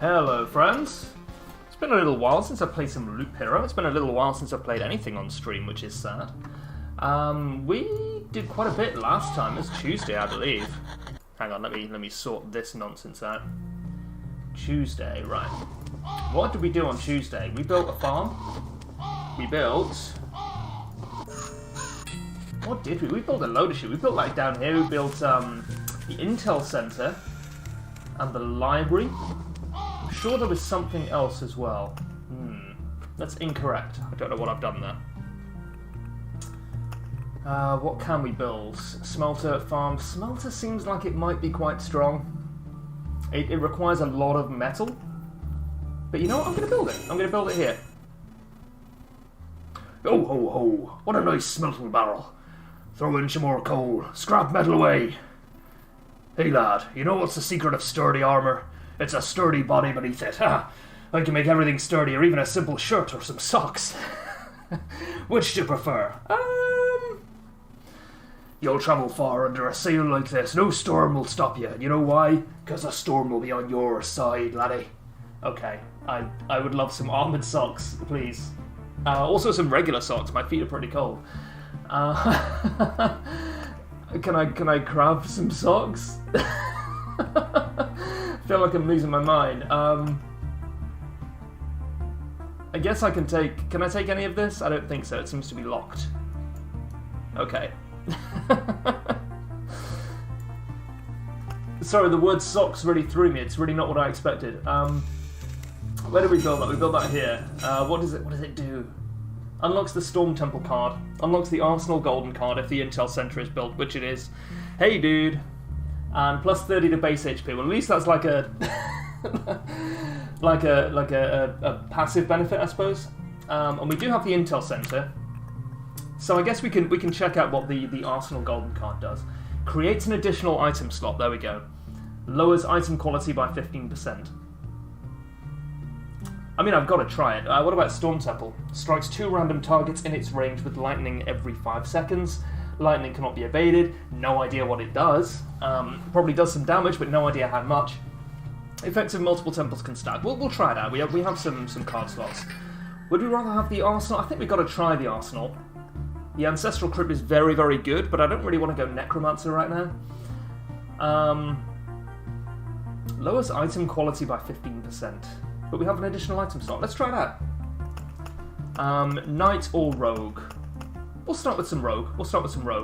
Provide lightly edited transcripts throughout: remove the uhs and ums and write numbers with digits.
Hello friends! It's been a little while since I played some Loop Hero. It's been a little while since I played anything on stream, which is sad. We did quite a bit last time. It was Tuesday, I believe. Hang on, let me sort this nonsense out. Tuesday, right. What did we do on Tuesday? We built a farm. We built... What did we? We built a load of shit. We built like down here. We built the Intel Center and the library. I'm sure there was something else as well. That's incorrect. I don't know what I've done there. What can we build? Smelter, farm. Smelter seems like it might be quite strong. It requires a lot of metal. But you know what? I'm going to build it. I'm going to build it here. Oh ho ho! What a nice smelting barrel. Throw in some more coal. Scrap metal away. Hey lad, you know what's the secret of sturdy armour? It's a sturdy body beneath it. Ha! I can make everything sturdy, or even a simple shirt or some socks. Which do you prefer? You'll travel far under a sail like this. No storm will stop you. You know why? Because a storm will be on your side, laddie. Okay, I would love some armoured socks, please. Also some regular socks. My feet are pretty cold. Can I craft some socks? I feel like I'm losing my mind. I guess I can take... Can I take any of this? I don't think so. It seems to be locked. Okay. Sorry, the word socks really threw me. It's really not what I expected. Where did we build that? We built that here. What does it do? Unlocks the Storm Temple card. Unlocks the Arsenal Golden card if the Intel Center is built, which it is. Hey, dude. And plus 30 to base HP. Well, at least that's like a like a passive benefit, I suppose. And we do have the Intel Center, so I guess we can check out what the Arsenal Golden card does. Creates an additional item slot. There we go. Lowers item quality by 15%. I mean, I've got to try it. What about Storm Temple? Strikes 2 random targets in its range with lightning every 5 seconds. Lightning cannot be evaded. No idea what it does. Probably does some damage, but no idea how much. Effective multiple temples can stack. We'll try it out. We have some card slots. Would we rather have the Arsenal? I think we've got to try the Arsenal. The Ancestral Crypt is very, very good, but I don't really want to go Necromancer right now. Lowers item quality by 15%. But we have an additional item slot. Let's try that. Knight or Rogue? We'll start with some Rogue.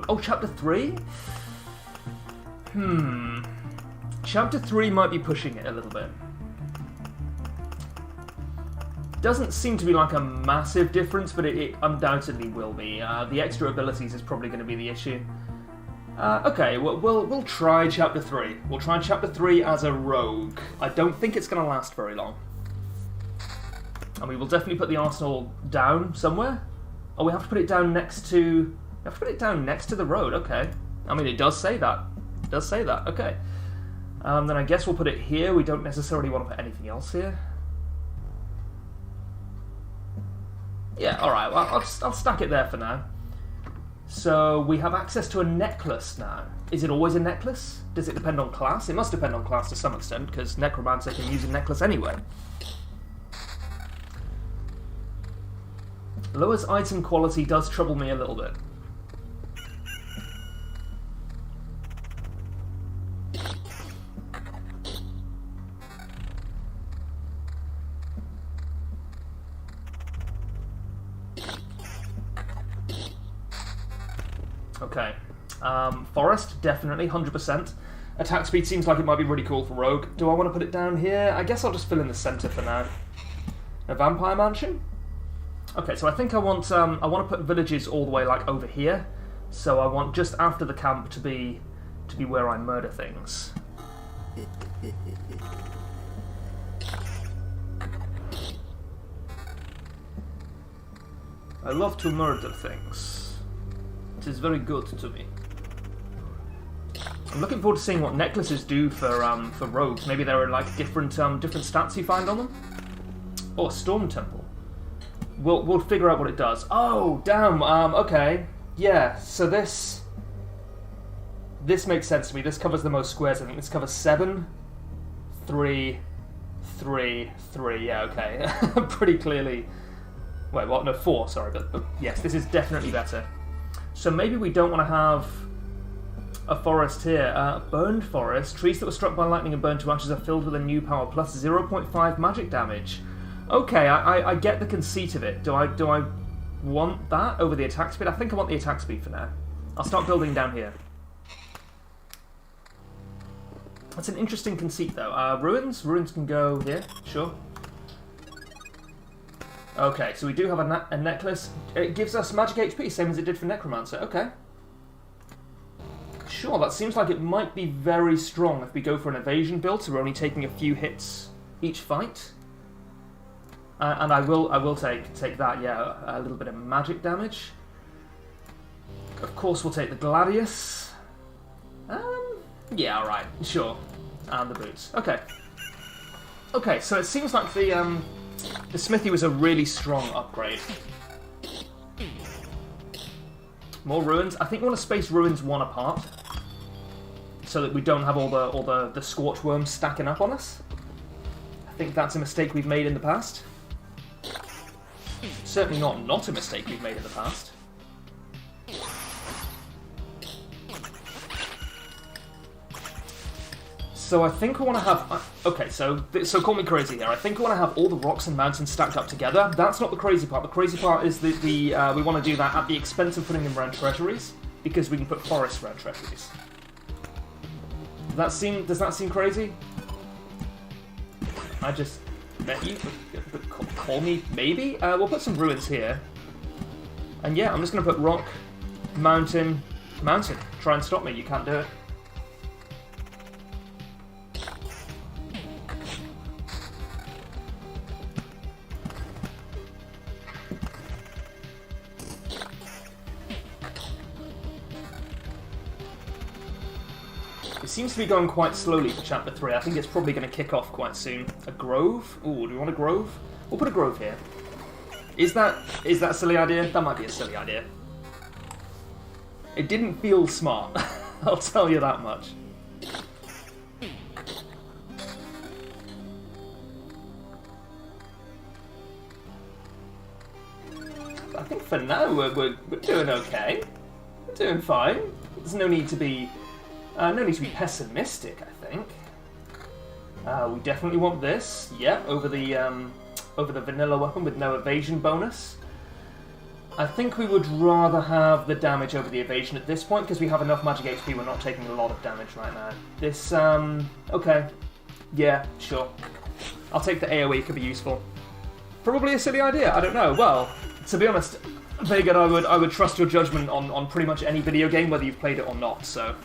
Oh, Chapter 3? Chapter 3 might be pushing it a little bit. Doesn't seem to be like a massive difference, but it undoubtedly will be. The extra abilities is probably going to be the issue. Okay, we'll try Chapter 3. We'll try Chapter 3 as a Rogue. I don't think it's going to last very long. And we will definitely put the Arsenal down somewhere. Oh, we have to put it down next to... We have to put it down next to the road, okay. I mean, it does say that. It does say that, okay. Then I guess we'll put it here. We don't necessarily want to put anything else here. Yeah, alright, well, I'll stack it there for now. So, we have access to a necklace now. Is it always a necklace? Does it depend on class? It must depend on class to some extent, because Necromancer can use a necklace anyway. Lowers item quality does trouble me a little bit. Okay. Forest, definitely, 100%. Attack speed seems like it might be really cool for Rogue. Do I want to put it down here? I guess I'll just fill in the center for now. A Vampire Mansion? Okay, so I think I want to put villages all the way like over here. So I want just after the camp to be where I murder things. I love to murder things. It is very good to me. I'm looking forward to seeing what necklaces do for rogues. Maybe there are like different stats you find on them. Oh, a Storm Temple. We'll figure out what it does. Oh, damn. Okay. Yeah. So this makes sense to me. This covers the most squares. I think this covers 7, 3, 3, 3, yeah, okay. Pretty clearly. Wait, what? No, 4, sorry, but yes, this is definitely better. So maybe we don't want to have a forest here. Burned forest. Trees that were struck by lightning and burned to ashes are filled with a new power plus 0.5 magic damage. Okay, I get the conceit of it. Do I want that over the attack speed? I think I want the attack speed for now. I'll start building down here. That's an interesting conceit, though. Ruins? Ruins can go here, sure. Okay, so we do have a necklace. It gives us magic HP, same as it did for Necromancer. Okay. Sure, that seems like it might be very strong if we go for an evasion build, so we're only taking a few hits each fight. And I will take that, yeah, a little bit of magic damage. Of course, we'll take the Gladius. Yeah, alright, sure. And the boots. Okay. Okay, so it seems like the smithy was a really strong upgrade. More ruins. I think we want to space ruins one apart, so that we don't have all the scorch worms stacking up on us. I think that's a mistake we've made in the past. Certainly not a mistake we've made in the past. So I think I want to have... Okay, so call me crazy here. I think I want to have all the rocks and mountains stacked up together. That's not the crazy part. The crazy part is that we want to do that at the expense of putting them around treasuries, because we can put forests around treasuries. Does that seem crazy? I just met you, but call me maybe? We'll put some ruins here. And yeah, I'm just going to put rock, mountain, mountain. Try and stop me, you can't do it. It seems to be going quite slowly for Chapter 3. I think it's probably going to kick off quite soon. A grove? Ooh, do we want a grove? We'll put a grove here. Is that a silly idea? That might be a silly idea. It didn't feel smart. I'll tell you that much. I think for now we're doing okay. We're doing fine. There's no need to be pessimistic, I think. We definitely want this. Yep, over the vanilla weapon with no evasion bonus. I think we would rather have the damage over the evasion at this point, because we have enough magic HP, we're not taking a lot of damage right now. This, okay. Yeah, sure. I'll take the AoE, could be useful. Probably a silly idea, I don't know. Well, to be honest, Vegan, I would trust your judgment on pretty much any video game, whether you've played it or not, so...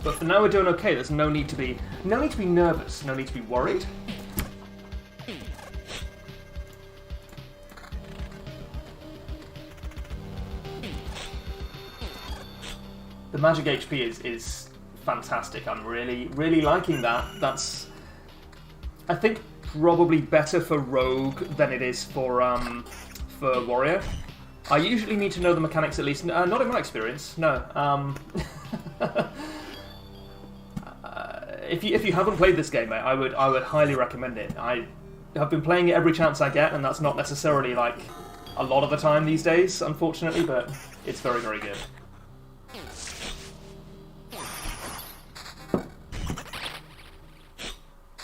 But for now we're doing okay. There's no need to be nervous, no need to be worried. The magic HP is fantastic. I'm really liking that. That's, I think, probably better for rogue than it is for warrior. I usually need to know the mechanics at least. Not in my experience, no. If you haven't played this game, mate, I would highly recommend it. I have been playing it every chance I get, and that's not necessarily like a lot of the time these days, unfortunately, but it's very, very good.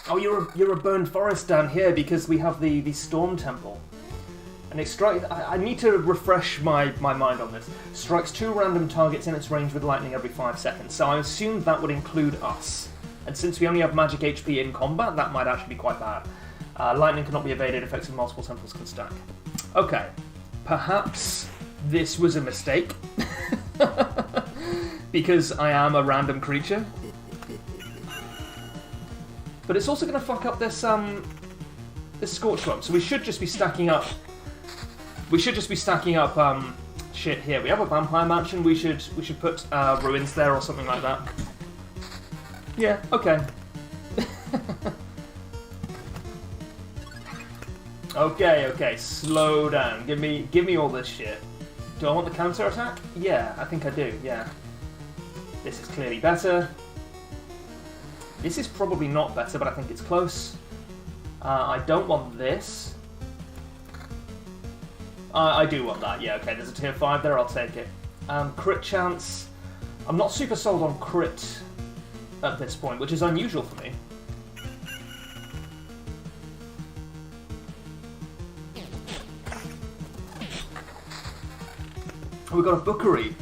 Oh, you're a burned forest down here because we have the storm temple. And it strikes... I need to refresh my mind on this. Strikes 2 random targets in its range with lightning every 5 seconds, so I assumed that would include us. And since we only have magic HP in combat, that might actually be quite bad. Lightning cannot be evaded, effects of multiple temples can stack. Okay, perhaps this was a mistake. Because I am a random creature. But it's also going to fuck up this Scorch Worm, so we should just be stacking up... shit here. We have a vampire mansion, we should put ruins there or something like that. Yeah, okay. Okay, slow down. Give me all this shit. Do I want the counter attack? Yeah, I think I do, yeah. This is clearly better. This is probably not better, but I think it's close. I don't want this. I do want that, yeah, okay, there's a tier 5 there, I'll take it. Crit chance. I'm not super sold on crit at this point, which is unusual for me. We've got a bookery.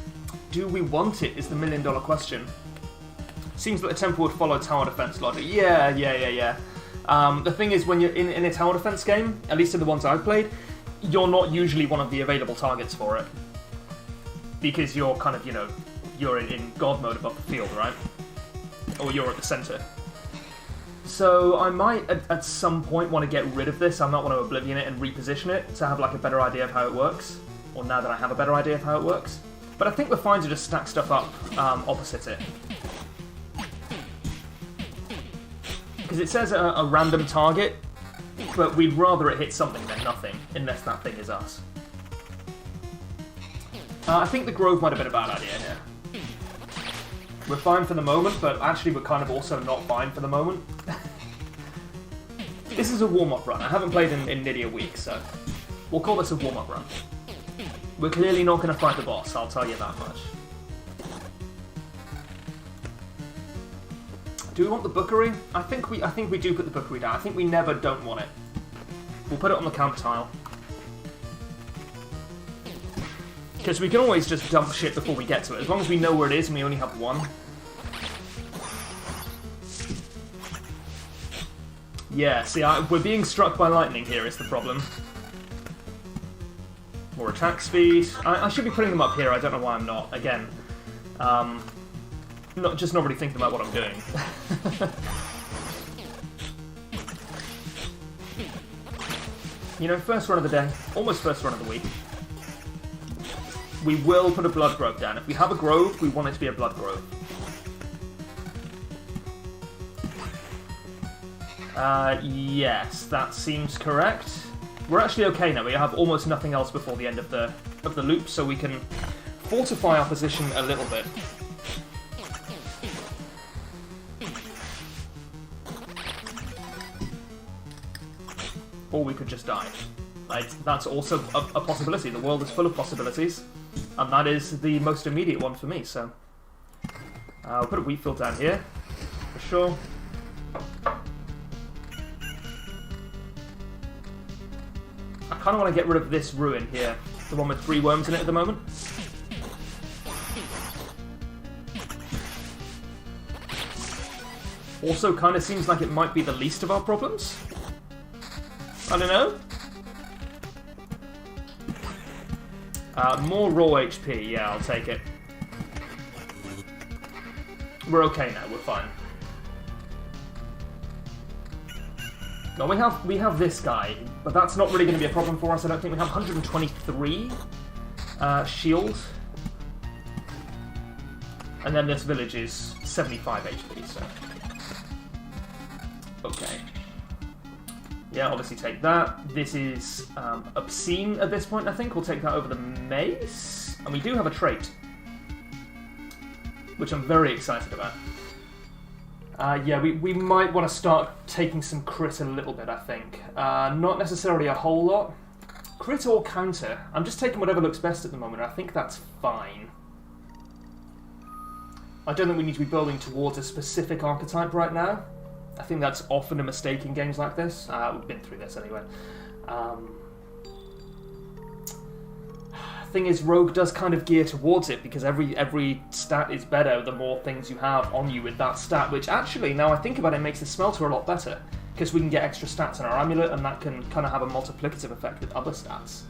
Do we want it is the million-dollar question. Seems like the temple would follow tower defense logic. Yeah. The thing is, when you're in a tower defense game, at least in the ones I've played, you're not usually one of the available targets for it. Because you're kind of, you know, you're in God mode above the field, right? Or you're at the center. So I might, at some point, want to get rid of this. I might want to Oblivion it and reposition it to have like a better idea of how it works. Or now that I have a better idea of how it works. But I think we're fine to just stack stuff up opposite it. Because it says a random target, but we'd rather it hit something than nothing, unless that thing is us. I think the Grove might have been a bad idea here. We're fine for the moment, but actually we're kind of also not fine for the moment. This is a warm-up run. I haven't played in nearly a week, so we'll call this a warm-up run. We're clearly not going to fight the boss, I'll tell you that much. Do we want the bookery? I think we do put the bookery down. I think we never don't want it. We'll put it on the camp tile. Because we can always just dump shit before we get to it, as long as we know where it is and we only have one. Yeah, see, we're being struck by lightning here is the problem. More attack speed. I should be putting them up here, I don't know why I'm not. Again, not really thinking about what I'm doing. You know, first run of the day, almost first run of the week. We will put a blood grove down. If we have a grove, we want it to be a blood grove. Yes, that seems correct. We're actually okay now. We have almost nothing else before the end of the loop, so we can fortify our position a little bit. Or we could just die. That's also a possibility. The world is full of possibilities, and that is the most immediate one for me, so... I'll put a wheat field down here, for sure. I kind of want to get rid of this ruin here, the one with 3 worms in it at the moment. Also kind of seems like it might be the least of our problems. I don't know. More raw HP, yeah, I'll take it. We're okay now, we're fine. No, we have this guy, but that's not really going to be a problem for us. I don't think we have 123 shield. And then this village is 75 HP, so... Okay. Yeah, obviously take that. This is obscene at this point, I think. We'll take that over the mace. And we do have a trait, which I'm very excited about. Yeah, we might want to start taking some crit a little bit, I think. Not necessarily a whole lot. Crit or counter. I'm just taking whatever looks best at the moment. I think that's fine. I don't think we need to be building towards a specific archetype right now. I think that's often a mistake in games like this. We've been through this anyway. Thing is, Rogue does kind of gear towards it, because every stat is better the more things you have on you with that stat, which actually, now I think about it, makes the Smelter a lot better, because we can get extra stats on our amulet, and that can kind of have a multiplicative effect with other stats.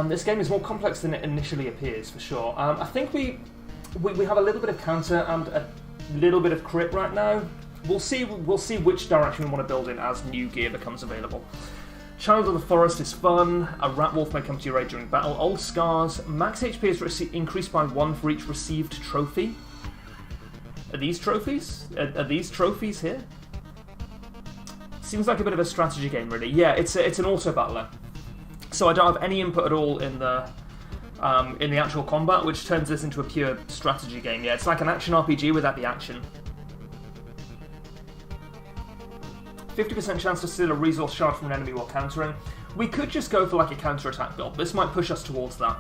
This game is more complex than it initially appears, for sure. I think we have a little bit of counter and a little bit of crit right now. We'll see which direction we want to build in as new gear becomes available. Child of the Forest is fun. A rat wolf may come to your aid during battle. Old Scars. Max HP is increased by 1 for each received trophy. Are these trophies? Are these trophies here? Seems like a bit of a strategy game, really. Yeah, it's an auto battler. So I don't have any input at all in the in the actual combat, which turns this into a pure strategy game. Yeah, it's like an action RPG without the action. 50% chance to steal a resource shard from an enemy while countering. We could just go for like a counter-attack build. This might push us towards that.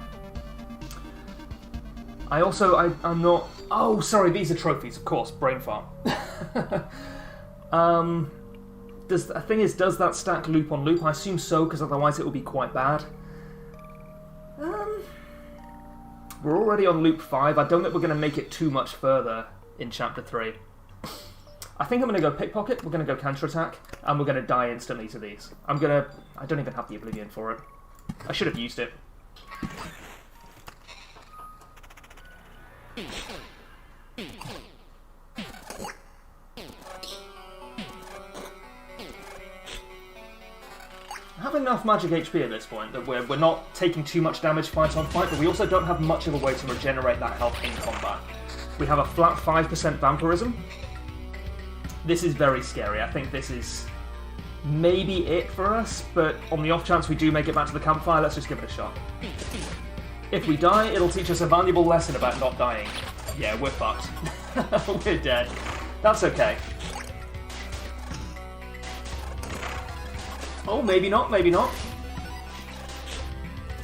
I'm not... Oh, sorry, these are trophies, of course. Brain fart. The thing is, does that stack loop on loop? I assume so, because otherwise it will be quite bad. We're already on loop 5. I don't think we're going to make it too much further in Chapter 3. I think I'm going to go pickpocket, we're going to go counter-attack, and we're going to die instantly to these. I don't even have the Oblivion for it. I should have used it. I have enough magic HP at this point that we're not taking too much damage fight on fight, but we also don't have much of a way to regenerate that health in combat. We have a flat 5% vampirism. This is very scary. I think this is maybe it for us, but on the off chance we do make it back to the campfire, let's just give it a shot. If we die, it'll teach us a valuable lesson about not dying. Yeah, we're fucked. We're dead. That's okay. Oh, maybe not, maybe not.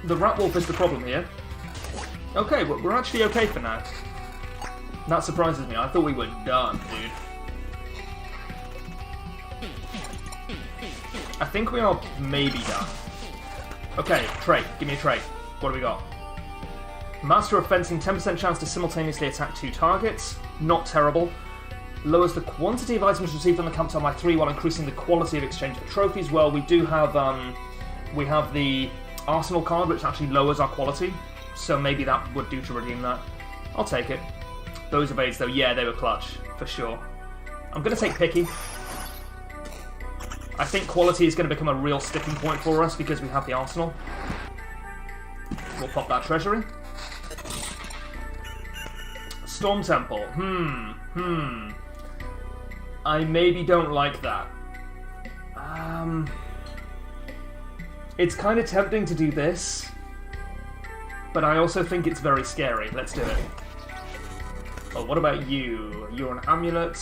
The rat wolf is the problem here. Okay, we're actually okay for now. That surprises me. I thought we were done, dude. I think we are maybe done. Okay, trait. Give me a trait. What do we got? Master of Fencing, 10% chance to simultaneously attack 2 targets. Not terrible. Lowers the quantity of items received on the campsite by 3 while increasing the quality of exchange for trophies. Well, we do have we have the Arsenal card, which actually lowers our quality, so maybe that would do to redeem that. I'll take it. Those evades, though, yeah, they were clutch, for sure. I'm going to take Picky. I think quality is going to become a real sticking point for us because we have the Arsenal. We'll pop that treasury. Storm Temple. I maybe don't like that. It's kind of tempting to do this, but I also think it's very scary. Let's do it. Well, what about you? You're an amulet.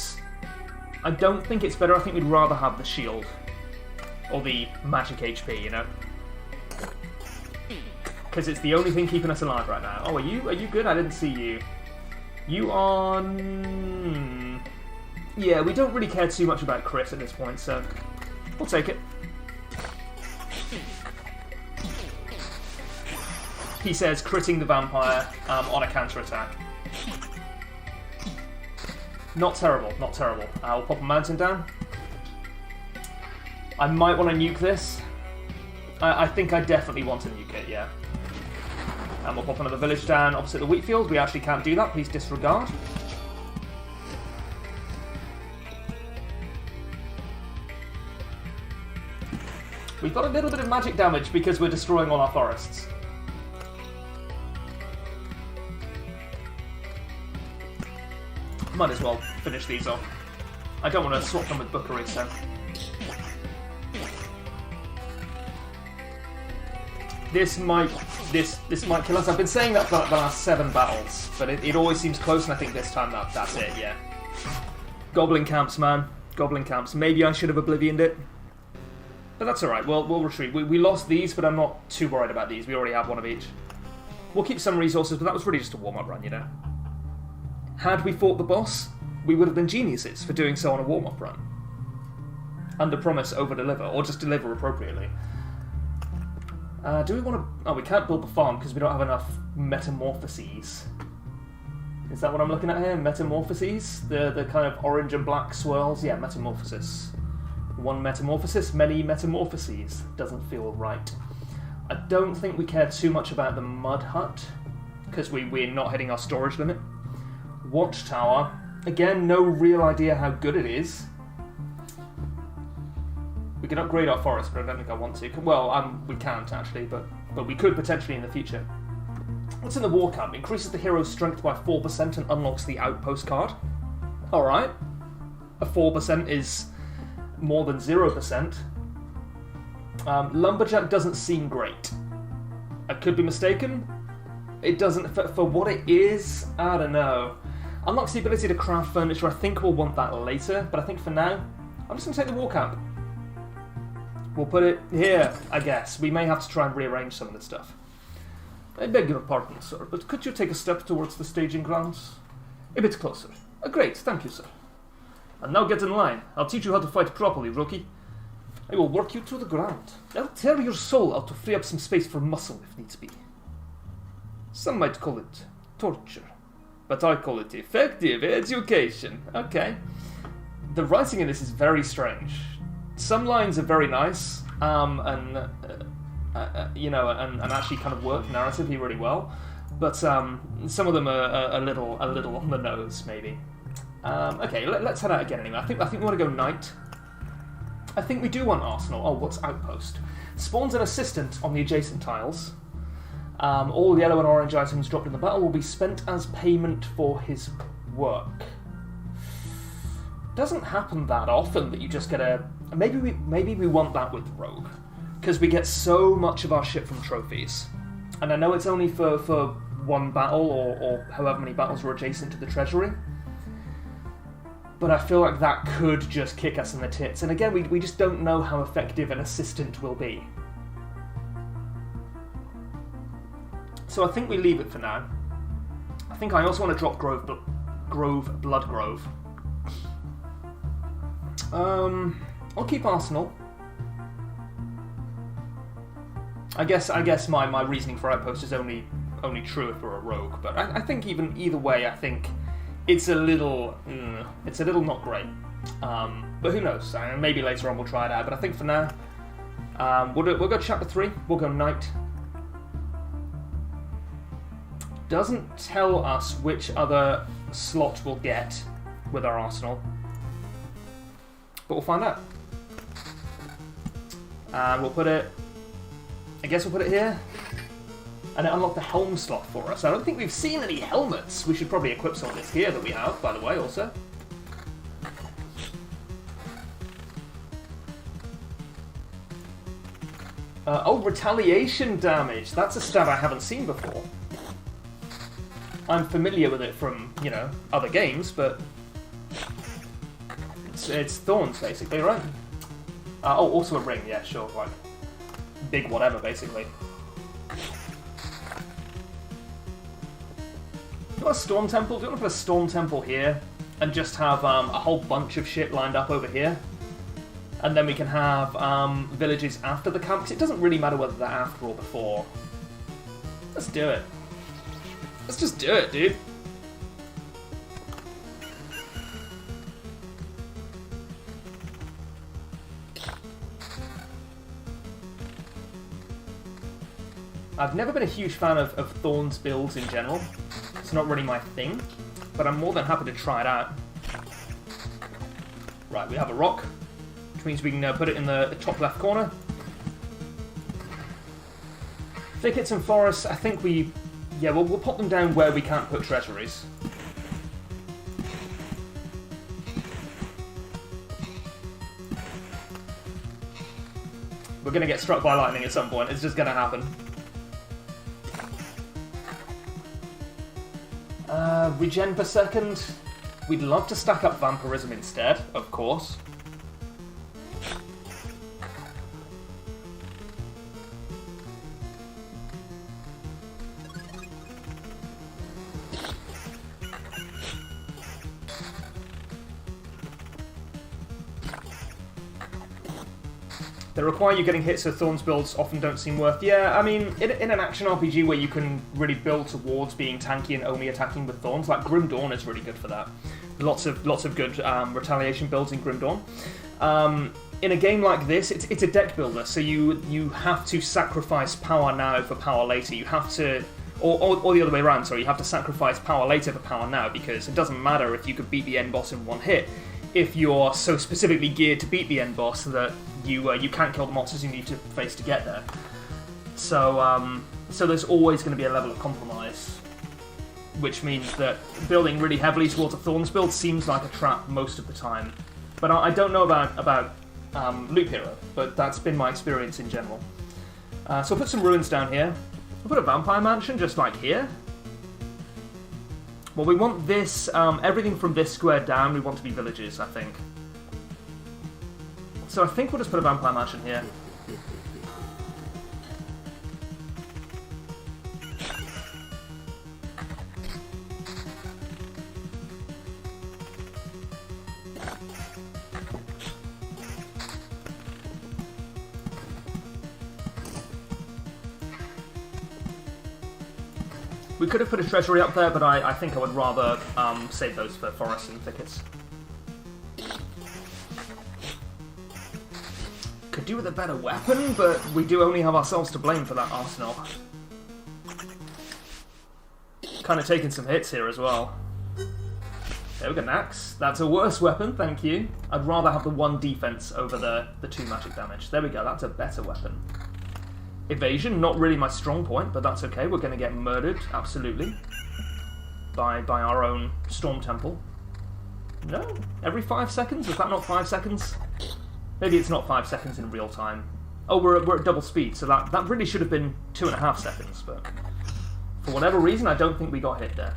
I don't think it's better. I think we'd rather have the shield. Or the magic HP, you know? Because it's the only thing keeping us alive right now. Oh, are you good? I didn't see you. You are... Yeah, we don't really care too much about crit at this point, so we'll take it. He says critting the vampire on a counter-attack. Not terrible, not terrible. I'll pop a mountain down. I might want to nuke this. I think I definitely want to nuke it, yeah. And we'll pop another village down opposite the wheat field. We actually can't do that, please disregard. We've got a little bit of magic damage because we're destroying all our forests. Might as well finish these off. I don't want to swap them with Bookery, so... This might kill us. I've been saying that for the last 7 battles, but it always seems close, and I think this time that's it, yeah. Goblin camps, man. Goblin camps. Maybe I should have Oblivioned it. But that's alright, we'll retreat. We lost these, but I'm not too worried about these. We already have one of each. We'll keep some resources, but that was really just a warm-up run, you know. Had we fought the boss, we would have been geniuses for doing so on a warm-up run. Under promise, over deliver, or just deliver appropriately. Do we want to... Oh, we can't build the farm because we don't have enough metamorphoses. Is that what I'm looking at here? Metamorphoses? The kind of orange and black swirls? Yeah, metamorphosis. One metamorphosis, many metamorphoses. Doesn't feel right. I don't think we care too much about the mud hut because we're not hitting our storage limit. Watchtower. Again, no real idea how good it is. We can upgrade our forest, but I don't think I want to. Well, we can't actually, but we could potentially in the future. What's in the war camp? Increases the hero's strength by 4% and unlocks the outpost card. Alright. A 4% is more than 0%. Lumberjack doesn't seem great. I could be mistaken. it doesn't, for what it is, I don't know. Unlocks the ability to craft furniture. I think we'll want that later, but I think for now, I'm just going to take the war camp. We'll put it here, I guess. We may have to try and rearrange some of the stuff. I beg your pardon, sir, but could you take a step towards the staging grounds? A bit closer. Great, thank you, sir. And now get in line. I'll teach you how to fight properly, rookie. I will work you to the ground. I'll tear your soul out to free up some space for muscle, if needs be. Some might call it torture, but I call it effective education. Okay. The writing in this is very strange. Some lines are very nice, you know, and actually kind of work narratively really well, but some of them are a little on the nose, maybe. Okay, let's head out again anyway. I think we want to go knight. I think we do want arsenal. Oh, what's outpost? Spawns an assistant on the adjacent tiles. All yellow and orange items dropped in the battle will be spent as payment for his work. Doesn't happen that often that you just get a... Maybe we want that with rogue, because we get so much of our shit from trophies. And I know it's only for one battle or however many battles are adjacent to the treasury, but I feel like that could just kick us in the tits. And again, we just don't know how effective an assistant will be. So I think we leave it for now. I think I also want to drop Blood Grove. I'll keep Arsenal. I guess my reasoning for Outpost is only true if we're a rogue, but I think either way, I think it's a little not great. But who knows? Maybe later on we'll try it out. But I think for now, we'll go chapter 3. We'll go knight. Doesn't tell us which other slot we'll get with our arsenal, but we'll find out. And we'll put it... I guess we'll put it here. And it unlocked the helm slot for us. I don't think we've seen any helmets. We should probably equip some of this gear that we have, by the way, also. Oh, retaliation damage. That's a stat I haven't seen before. I'm familiar with it from, you know, other games, but... It's thorns, basically, right? Oh, also a ring, yeah, sure, like... Big whatever, basically. You want a storm temple? Do you want to put a storm temple here and just have a whole bunch of shit lined up over here? And then we can have villages after the camp, because it doesn't really matter whether they're after or before. Let's do it. Let's just do it, dude. I've never been a huge fan of Thorns builds in general. It's not really my thing, but I'm more than happy to try it out. Right, we have a rock, which means we can put it in the top left corner. Thickets and forests, I think we'll pop them down where we can't put treasuries. We're going to get struck by lightning at some point, it's just going to happen. Regen per second. We'd love to stack up vampirism instead, of course. They require you getting hit, so Thorns builds often don't seem worth... Yeah, I mean, in an action RPG where you can really build towards being tanky and only attacking with Thorns, like Grim Dawn is really good for that. Lots of good retaliation builds in Grim Dawn. In a game like this, it's a deck builder, so you have to sacrifice power now for power later. You have to... Or the other way around, sorry, you have to sacrifice power later for power now, because it doesn't matter if you could beat the end boss in one hit, if you're so specifically geared to beat the end boss that you can't kill the monsters you need to face to get there. So there's always going to be a level of compromise, which means that building really heavily towards a Thorns build seems like a trap most of the time. But I don't know about Loop Hero, but that's been my experience in general. So I'll put some ruins down here. We'll put a vampire mansion just like here. Well, we want this, everything from this square down, we want to be villages, I think. So I think we'll just put a vampire mansion here. We could have put a treasury up there, but I think I would rather save those for forests and thickets. Could do with a better weapon, but we do only have ourselves to blame for that arsenal. Kind of taking some hits here as well. There we go, an axe. That's a worse weapon, thank you. I'd rather have the 1 defense over the 2 magic damage. There we go, that's a better weapon. Evasion, not really my strong point, but that's okay. We're going to get murdered, absolutely, by our own Storm Temple. No? Every 5 seconds? Was that not 5 seconds? Maybe it's not 5 seconds in real time. Oh, we're at double speed, so that really should have been 2.5 seconds, but for whatever reason, I don't think we got hit there.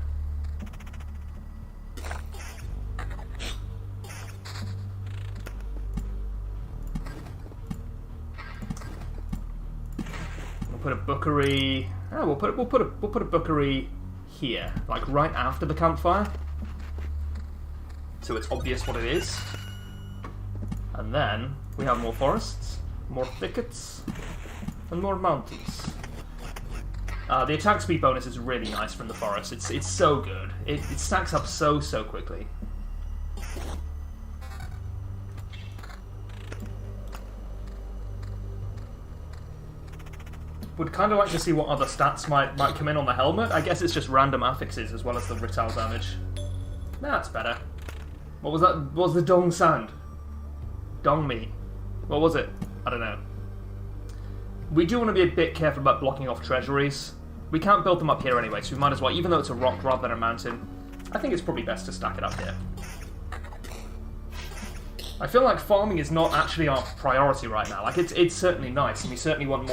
Put a bookery. Oh, we'll put a bookery here, like right after the campfire, so it's obvious what it is. And then we have more forests, more thickets, and more mountains. The attack speed bonus is really nice from the forest. It's so good. It stacks up so quickly. Would kind of like to see what other stats might come in on the helmet. I guess it's just random affixes as well as the retail damage. That's better. What was that? What was the dong sound? Dong me. What was it? I don't know. We do want to be a bit careful about blocking off treasuries. We can't build them up here anyway, so we might as well, even though it's a rock rather than a mountain, I think it's probably best to stack it up here. I feel like farming is not actually our priority right now. Like, it's certainly nice, and we certainly want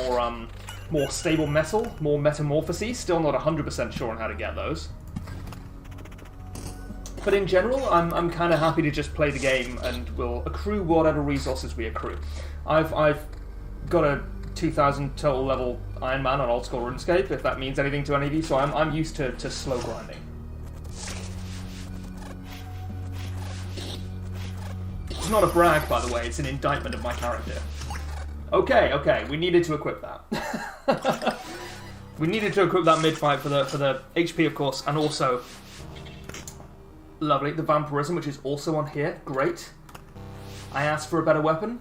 more stable metal, more metamorphoses. Still not 100% sure on how to get those. But in general, I'm kind of happy to just play the game, and we'll accrue whatever resources we accrue. I've got a 2000 total level Iron Man on old school RuneScape, if that means anything to any of you, so I'm used to slow grinding. It's not a brag, by the way, it's an indictment of my character. Okay, we needed to equip that. We needed to equip that mid-fight for the HP, of course, and also, lovely, the Vampirism, which is also on here. Great. I asked for a better weapon,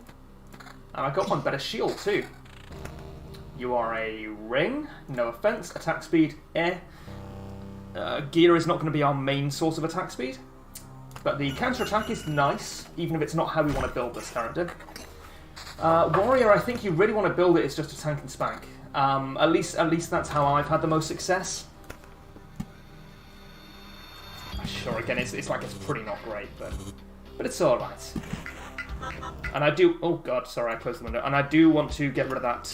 and I got one better shield, too. You are a ring, no offense, attack speed, gear is not going to be our main source of attack speed, but the counter-attack is nice, even if it's not how we want to build this character. Warrior, I think you really want to build it as just a tank and spank. At least that's how I've had the most success. Sure, again, it's like it's pretty not great, but it's alright. And I do... Oh god, sorry, I closed the window. And I do want to get rid of that...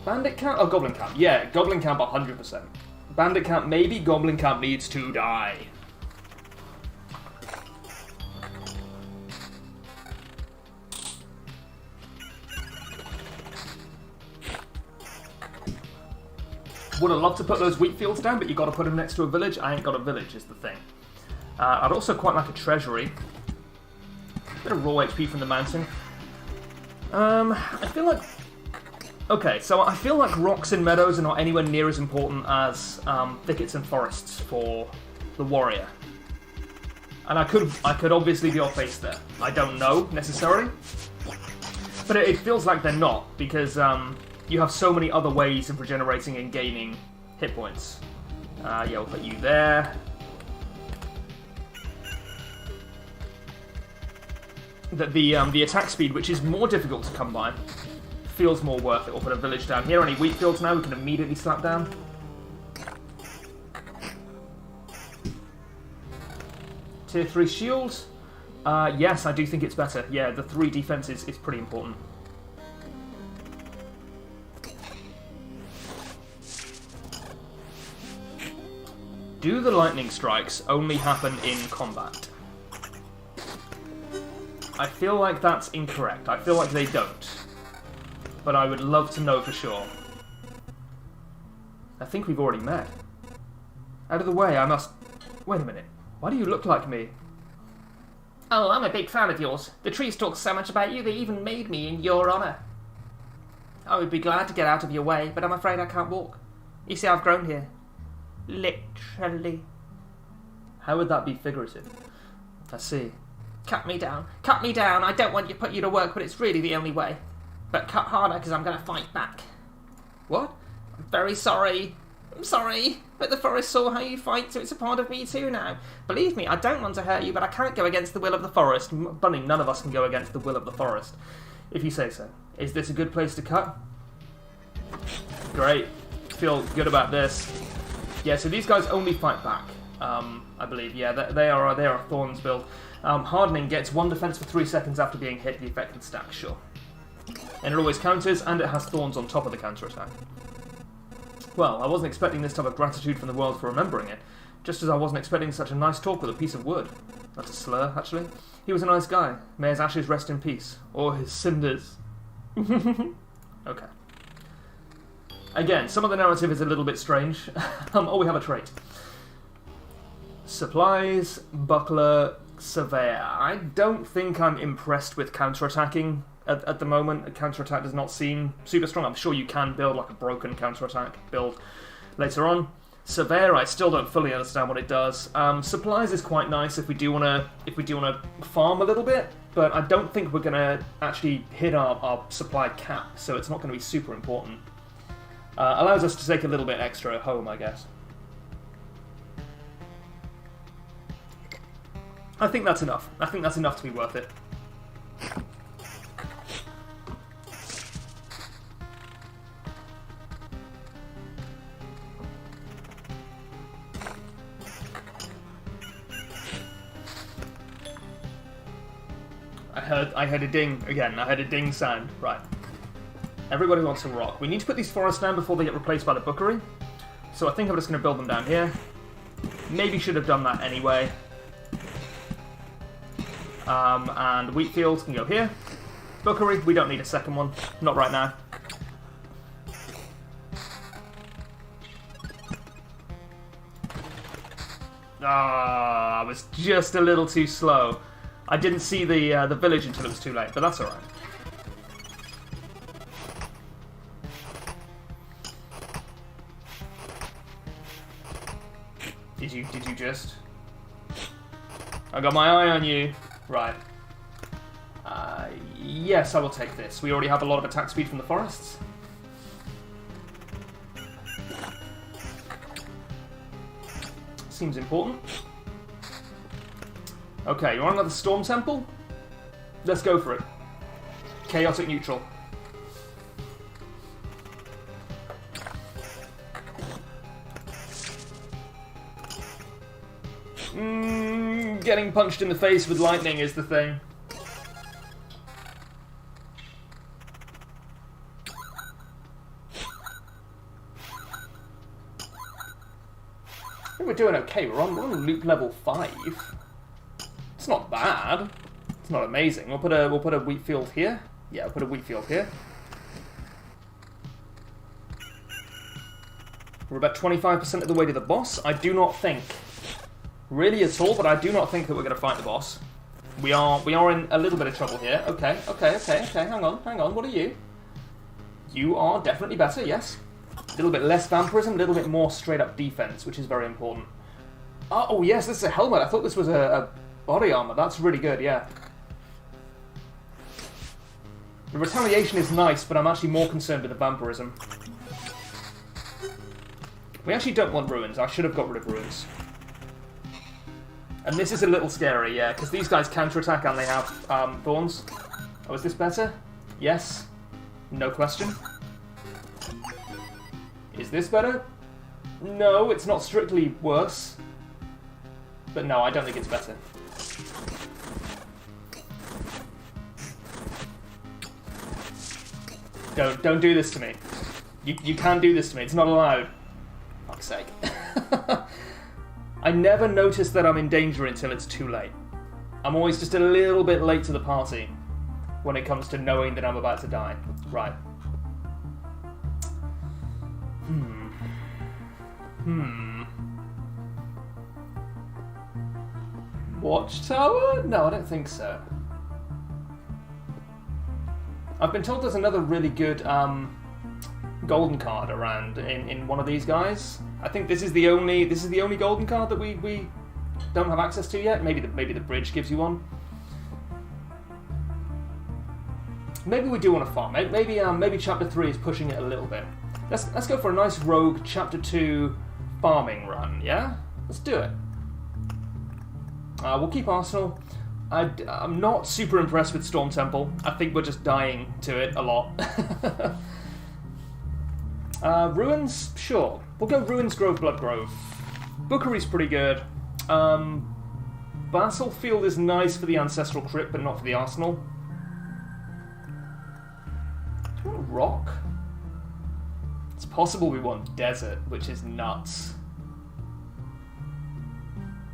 Bandit camp? Oh, Goblin camp. Yeah, Goblin camp 100%. Bandit camp maybe, Goblin camp needs to die. Would have loved to put those wheat fields down, but you got to put them next to a village. I ain't got a village, is the thing. I'd also quite like a treasury. Bit of raw HP from the mountain. I feel like... Okay, so I feel like rocks and meadows are not anywhere near as important as thickets and forests for the warrior. And I could obviously be off base there. I don't know, necessarily. But it feels like they're not, because... you have so many other ways of regenerating and gaining hit points. Yeah, we'll put you there. The attack speed, which is more difficult to come by, feels more worth it. We'll put a village down here. Any wheat fields now we can immediately slap down. Tier 3 shield. Yes, I do think it's better. Yeah, the 3 defense is pretty important. Do the lightning strikes only happen in combat? I feel like that's incorrect. I feel like they don't. But I would love to know for sure. I think we've already met. Out of the way, I must... Wait a minute. Why do you look like me? Oh, I'm a big fan of yours. The trees talk so much about you, they even made me in your honour. I would be glad to get out of your way, but I'm afraid I can't walk. You see, I've grown here. Literally. How would that be figurative? I see. Cut me down. Cut me down. I don't want to put you to work, but it's really the only way. But cut harder, because I'm going to fight back. What? I'm very sorry. I'm sorry. But the forest saw how you fight, so it's a part of me too now. Believe me, I don't want to hurt you, but I can't go against the will of the forest. Bunny, none of us can go against the will of the forest. If you say so. Is this a good place to cut? Great. Feel good about this. Yeah, so these guys only fight back. I believe. Yeah, they are a Thorns build. Hardening gets 1 defense for 3 seconds after being hit. The effect can stack, sure. And it always counters, and it has Thorns on top of the counter attack. Well, I wasn't expecting this type of gratitude from the world for remembering it, just as I wasn't expecting such a nice talk with a piece of wood. That's a slur, actually. He was a nice guy. May his ashes rest in peace. Or his cinders. Okay. Again, some of the narrative is a little bit strange. Oh, we have a trait. Supplies, buckler, surveyor. I don't think I'm impressed with counterattacking at the moment. A counterattack does not seem super strong. I'm sure you can build like a broken counterattack build later on. Surveyor, I still don't fully understand what it does. Supplies is quite nice if we do wanna farm a little bit, but I don't think we're gonna actually hit our supply cap, so it's not gonna be super important. Allows us to take a little bit extra home, I guess. I think that's enough. I think that's enough to be worth it. I heard a ding again. I heard a ding sound. Right. Everybody wants a rock. We need to put these forests down before they get replaced by the bookery. So I think I'm just going to build them down here. Maybe should have done that anyway. And wheat fields can go here. Bookery, we don't need a second one. Not right now. Ah, I was just a little too slow. I didn't see the village until it was too late, but that's alright. Did you just? I got my eye on you. Right. Yes, I will take this. We already have a lot of attack speed from the forests. Seems important. Okay, you want another Storm Temple? Let's go for it. Chaotic neutral. Getting punched in the face with lightning is the thing. I think we're doing okay. We're on loop level 5. It's not bad. It's not amazing. We'll put a wheat field here. Yeah, we'll put a wheat field here. We're about 25% of the way to the boss. I do not think, really at all, but I do not think that we're going to fight the boss. We are in a little bit of trouble here. Okay. Hang on. What are you? You are definitely better. Yes. A little bit less vampirism, a little bit more straight up defense, which is very important. Oh yes, this is a helmet. I thought this was a body armor. That's really good. Yeah. The retaliation is nice, but I'm actually more concerned with the vampirism. We actually don't want ruins. I should have got rid of ruins. And this is a little scary, yeah, because these guys counterattack and they have thorns. Oh, is this better? Yes. No question. Is this better? No, it's not strictly worse. But no, I don't think it's better. Don't do this to me. You can't do this to me. It's not allowed. Fuck's sake. I never notice that I'm in danger until it's too late. I'm always just a little bit late to the party when it comes to knowing that I'm about to die. Right. Watchtower? No, I don't think so. I've been told there's another really good golden card around in one of these guys. I think this is the only golden card that we don't have access to yet. Maybe the bridge gives you one. Maybe we do want to farm. Maybe chapter 3 is pushing it a little bit. Let's go for a nice rogue chapter 2 farming run. Yeah, let's do it. We'll keep Arsenal. I'm not super impressed with Storm Temple. I think we're just dying to it a lot. Ruins? Sure. We'll go Ruins, Grove, Blood Grove. Bookery's pretty good. Battlefield is nice for the Ancestral Crypt, but not for the Arsenal. Do you want Rock? It's possible we want Desert, which is nuts.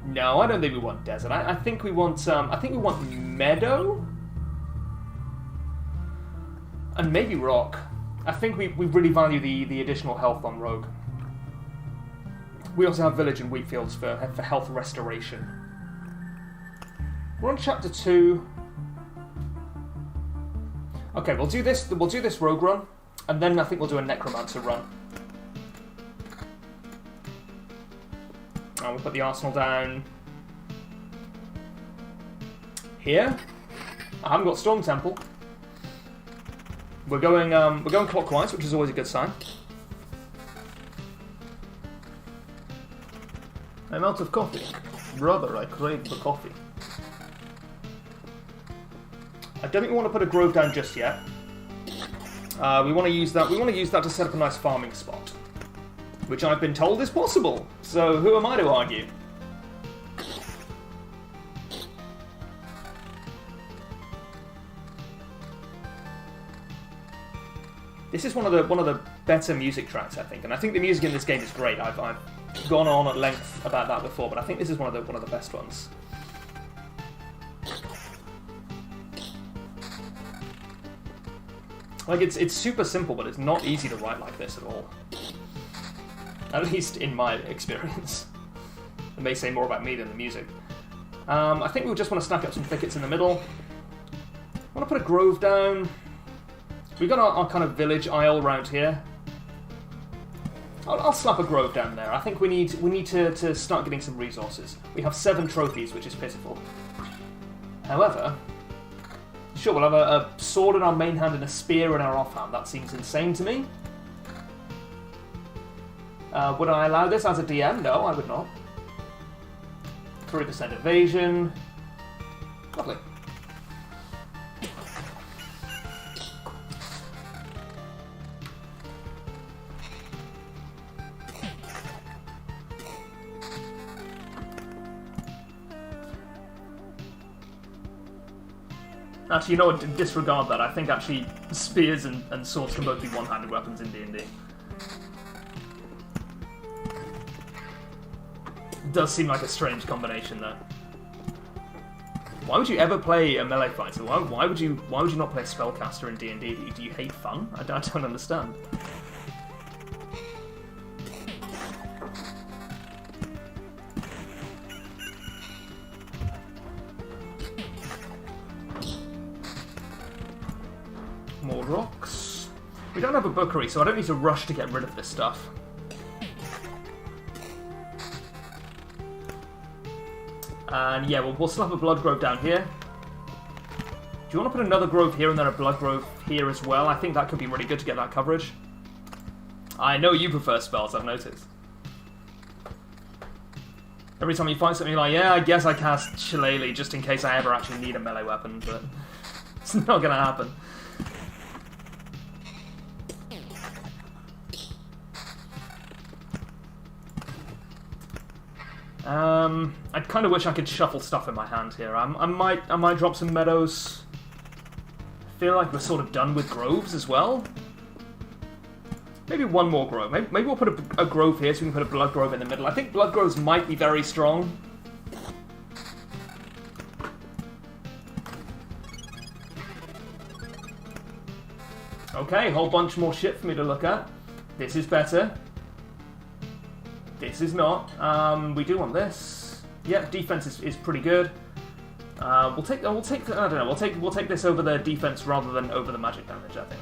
No, I don't think we want Desert. I think we want Meadow, and maybe Rock. I think we really value the additional health on Rogue. We also have Village and Wheatfields for health restoration. We're on chapter 2. Okay, we'll do this Rogue run, and then I think we'll do a Necromancer run. And we'll put the Arsenal down here. I haven't got Storm Temple. We're going clockwise, which is always a good sign. I'm out of coffee. Brother, I crave for coffee. I don't think we want to put a grove down just yet. We want to use that. We want to use that to set up a nice farming spot, which I've been told is possible. So who am I to argue? This is one of the better music tracks, I think, and I think the music in this game is great. I've gone on at length about that before, but I think this is one of the best ones. Like it's super simple, but it's not easy to write like this at all. At least in my experience. It may say more about me than the music. I think we just want to snap up some thickets in the middle. I want to put a grove down. We've got our kind of village isle around here. I'll slap a grove down there. I think we need to start getting some resources. We have 7 trophies, which is pitiful. However, sure, we'll have a sword in our main hand and a spear in our offhand. That seems insane to me. Would I allow this as a DM? No, I would not. 3% evasion. Lovely. Actually, you know what? Disregard that. I think actually spears and swords can both be one-handed weapons in D&D. It does seem like a strange combination, though. Why would you ever play a melee fighter? Why would you not play a spellcaster in D&D? Do you hate fun? I don't understand. More rocks. We don't have a bookery, so I don't need to rush to get rid of this stuff. And yeah, we'll slap a blood grove down here. Do you want to put another grove here and then a blood grove here as well? I think that could be really good to get that coverage. I know you prefer spells, I've noticed. Every time you find something you're like, yeah, I guess I cast Shillelagh just in case I ever actually need a melee weapon, but it's not going to happen. I kind of wish I could shuffle stuff in my hand here. I might drop some meadows. I feel like we're sort of done with groves as well. Maybe one more grove. Maybe we'll put a grove here so we can put a blood grove in the middle. I think blood groves might be very strong. Okay, whole bunch more shit for me to look at. This is better. This is not. We do want this. Yep, defense is pretty good. We'll take I don't know. We'll take this over the defense rather than over the magic damage, I think.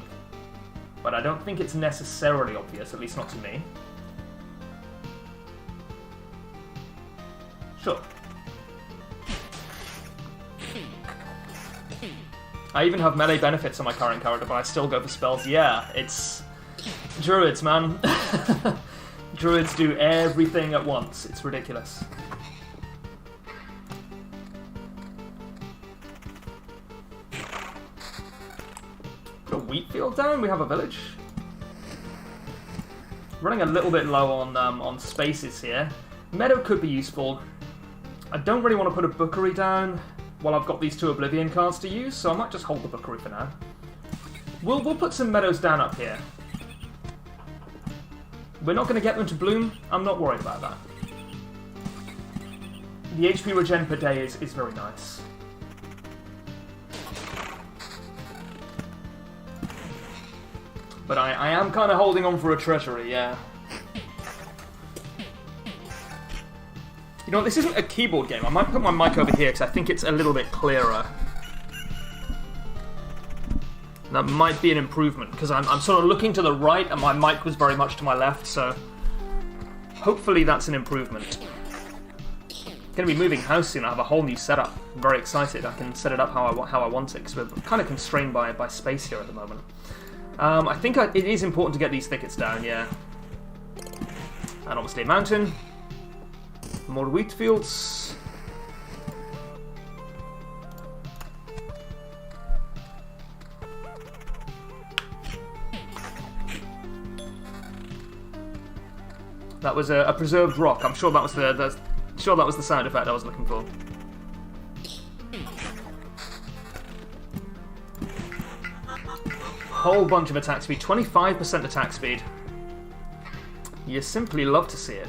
But I don't think it's necessarily obvious, at least not to me. Sure. I even have melee benefits on my current character, but I still go for spells. Yeah, it's druids, man. Druids do everything at once. It's ridiculous. Put a wheat field down. We have a village. Running a little bit low on spaces here. Meadow could be useful. I don't really want to put a bookery down while I've got these two Oblivion cards to use, so I might just hold the bookery for now. We'll put some meadows down up here. We're not going to get them to bloom. I'm not worried about that. The HP regen per day is very nice. But I am kind of holding on for a treasury, yeah. You know, this isn't a keyboard game. I might put my mic over here because I think it's a little bit clearer. That might be an improvement because I'm sort of looking to the right and my mic was very much to my left, so hopefully that's an improvement. Going to be moving house soon. I have a whole new setup. I'm very excited. I can set it up how I want it because we're kind of constrained by space here at the moment. I think it is important to get these thickets down, yeah. And obviously a mountain. More wheat fields. That was a preserved rock. I'm sure that was the sound effect I was looking for. Whole bunch of attack speed. 25% attack speed. You simply love to see it.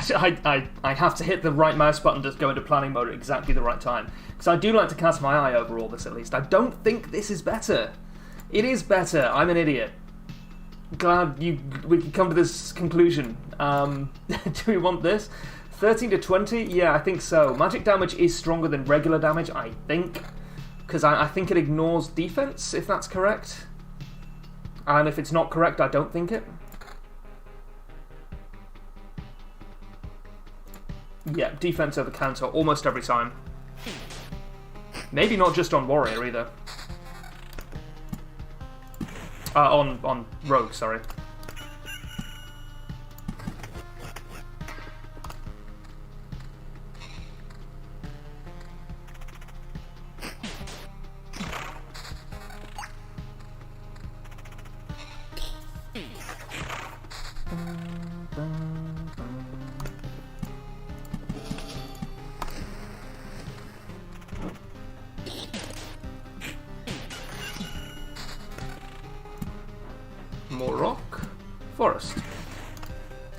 I have to hit the right mouse button to go into planning mode at exactly the right time. Because I do like to cast my eye over all this at least. I don't think this is better. It is better. I'm an idiot. Glad we could come to this conclusion. Do we want this? 13 to 20? Yeah, I think so. Magic damage is stronger than regular damage, I think. Because I think it ignores defense, if that's correct. And if it's not correct, I don't think it. Yeah, defense over counter almost every time. Maybe not just on warrior either. On rogue, sorry. More rock. Forest.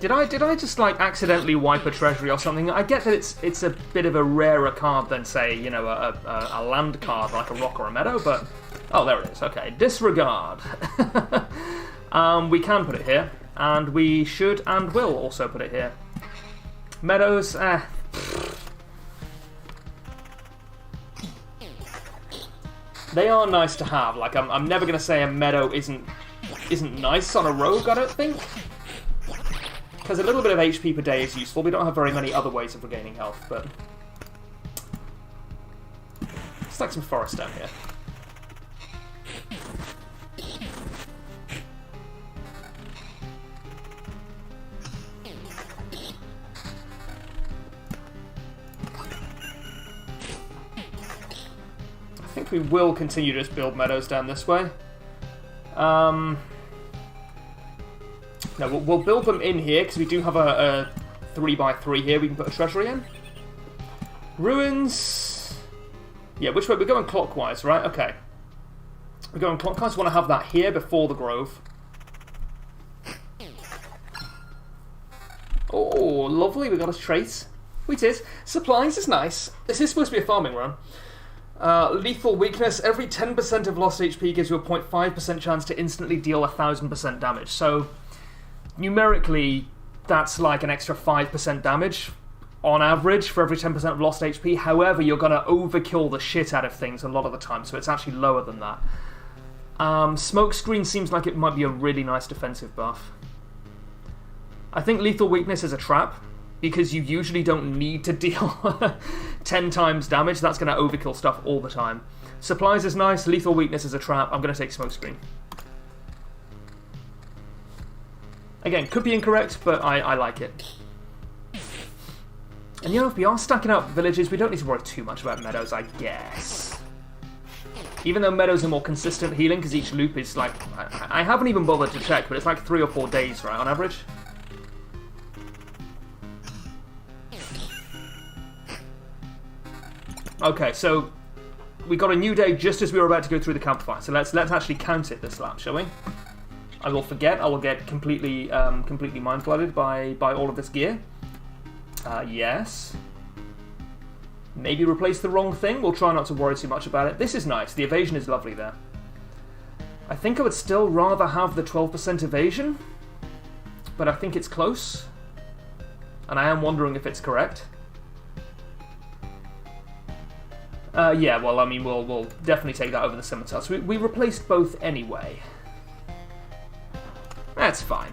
Did I just like accidentally wipe a treasury or something? I get that it's a bit of a rarer card than, say, you know, a land card like a rock or a meadow, but oh, there it is. Okay, disregard. We can put it here, and we should and will also put it here. Meadows, they are nice to have. Like I'm never gonna say a meadow isn't nice on a rogue, I don't think. Because a little bit of HP per day is useful. We don't have very many other ways of regaining health, but let's like some forest down here. I think we will continue to just build meadows down this way. No, we'll build them in here, because we do have a 3x3 here we can put a treasury in. Ruins. Yeah, which way? We're going clockwise, right? Okay. We're going clockwise. We want to have that here before the grove. Oh, lovely. We got a trace. It is. Supplies is nice. This is supposed to be a farming run. Lethal weakness. Every 10% of lost HP gives you a 0.5% chance to instantly deal 1000% damage. So, numerically, that's like an extra 5% damage on average for every 10% of lost HP. However, you're going to overkill the shit out of things a lot of the time, so it's actually lower than that. Smoke screen seems like it might be a really nice defensive buff. I think lethal weakness is a trap, because you usually don't need to deal 10 times damage. That's going to overkill stuff all the time. Supplies is nice, lethal weakness is a trap. I'm going to take smoke screen. Again, could be incorrect, but I like it. And you know, if we are stacking up villages, we don't need to worry too much about meadows, I guess. Even though meadows are more consistent healing, because each loop is like... I haven't even bothered to check, but it's like 3 or 4 days, right, on average? Okay, so we got a new day just as we were about to go through the campfire. So let's actually count it this lap, shall we? I will forget. I will get completely mind flooded by all of this gear. Yes. Maybe replace the wrong thing. We'll try not to worry too much about it. This is nice. The evasion is lovely there. I think I would still rather have the 12% evasion, but I think it's close. And I am wondering if it's correct. Yeah, well, I mean, we'll definitely take that over the scimitar. So we replaced both anyway. That's fine.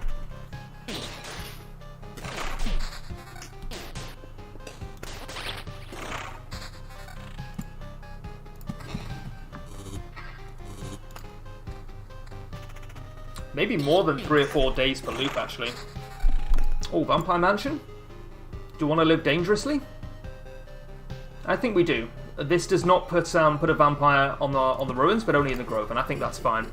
Maybe more than 3 or 4 days per loop, actually. Oh, Vampire Mansion? Do you want to live dangerously? I think we do. This does not put a vampire on the ruins, but only in the grove, and I think that's fine.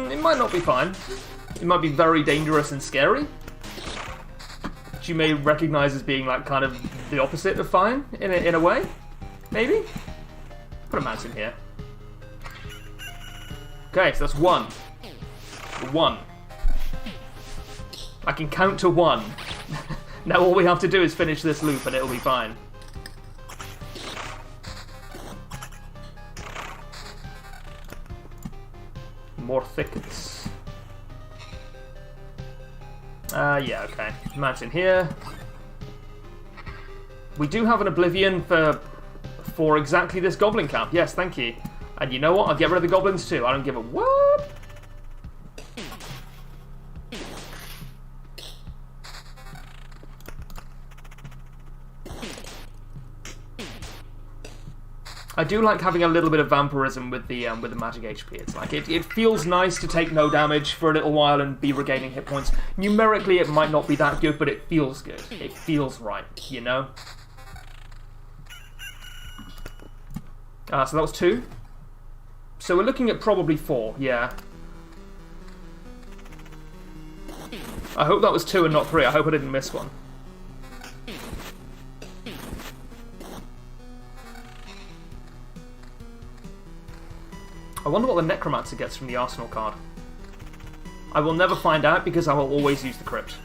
It might not be fine. It might be very dangerous and scary. Which you may recognise as being like kind of the opposite of fine in a way, maybe. Put a mountain here. Okay, so that's 1. 1. I can count to 1. Now all we have to do is finish this loop and it'll be fine. More thickets. Yeah, okay. Mountain here. We do have an Oblivion for exactly this goblin camp. Yes, thank you. And you know what? I'll get rid of the goblins too. I don't give a whoop. I do like having a little bit of vampirism with the magic HP. It's like it feels nice to take no damage for a little while and be regaining hit points. Numerically, it might not be that good, but it feels good. It feels right, you know. So that was 2. So we're looking at probably 4. Yeah. I hope that was 2 and not 3. I hope I didn't miss one. I wonder what the Necromancer gets from the Arsenal card. I will never find out because I will always use the Crypt.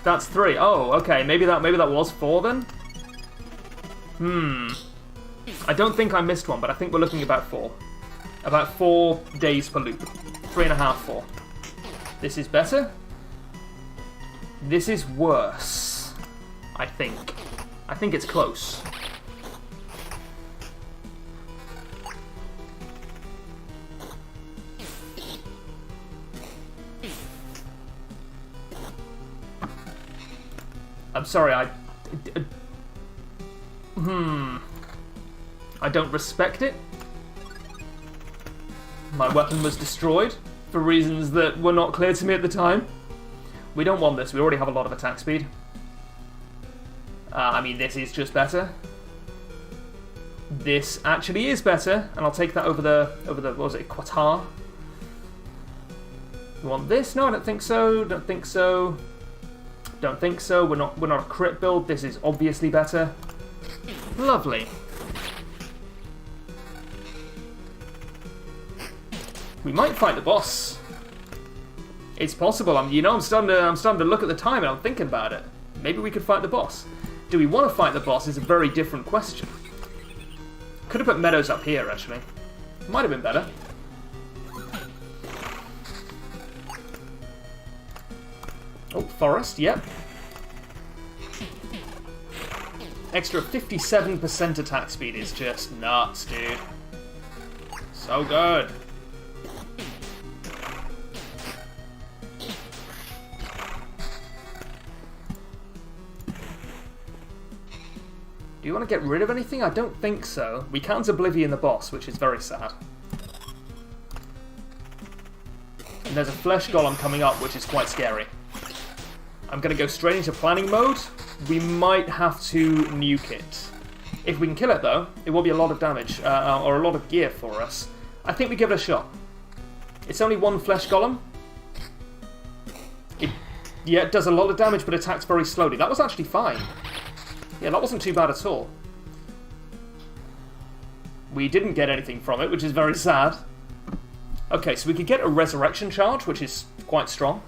That's 3. Oh, okay. Maybe that was 4 then? I don't think I missed one, but I think we're looking at about 4. About 4 days per loop. 3.5, 4. This is better. This is worse. I think. I think it's close. I'm sorry, I don't respect it. My weapon was destroyed for reasons that were not clear to me at the time. We don't want this, we already have a lot of attack speed. I mean, this is just better. This actually is better, and I'll take that over the what was it, Qatar. You want this? No, I don't think so. Don't think so. Don't think so. We're not a crit build. This is obviously better. Lovely. We might fight the boss. It's possible. I'm starting to look at the time and I'm thinking about it. Maybe we could fight the boss. Do we want to fight the boss is a very different question. Could have put Meadows up here, actually. Might have been better. Oh, Forest, yep. Extra 57% attack speed is just nuts, dude. So good. Do you want to get rid of anything? I don't think so. We can't Oblivion the boss, which is very sad. And there's a Flesh Golem coming up, which is quite scary. I'm going to go straight into planning mode. We might have to nuke it. If we can kill it, though, it will be a lot of damage, or a lot of gear for us. I think we give it a shot. It's only one Flesh Golem. It does a lot of damage, but attacks very slowly. That was actually fine. Yeah, that wasn't too bad at all. We didn't get anything from it, which is very sad. Okay, so we could get a Resurrection Charge, which is quite strong.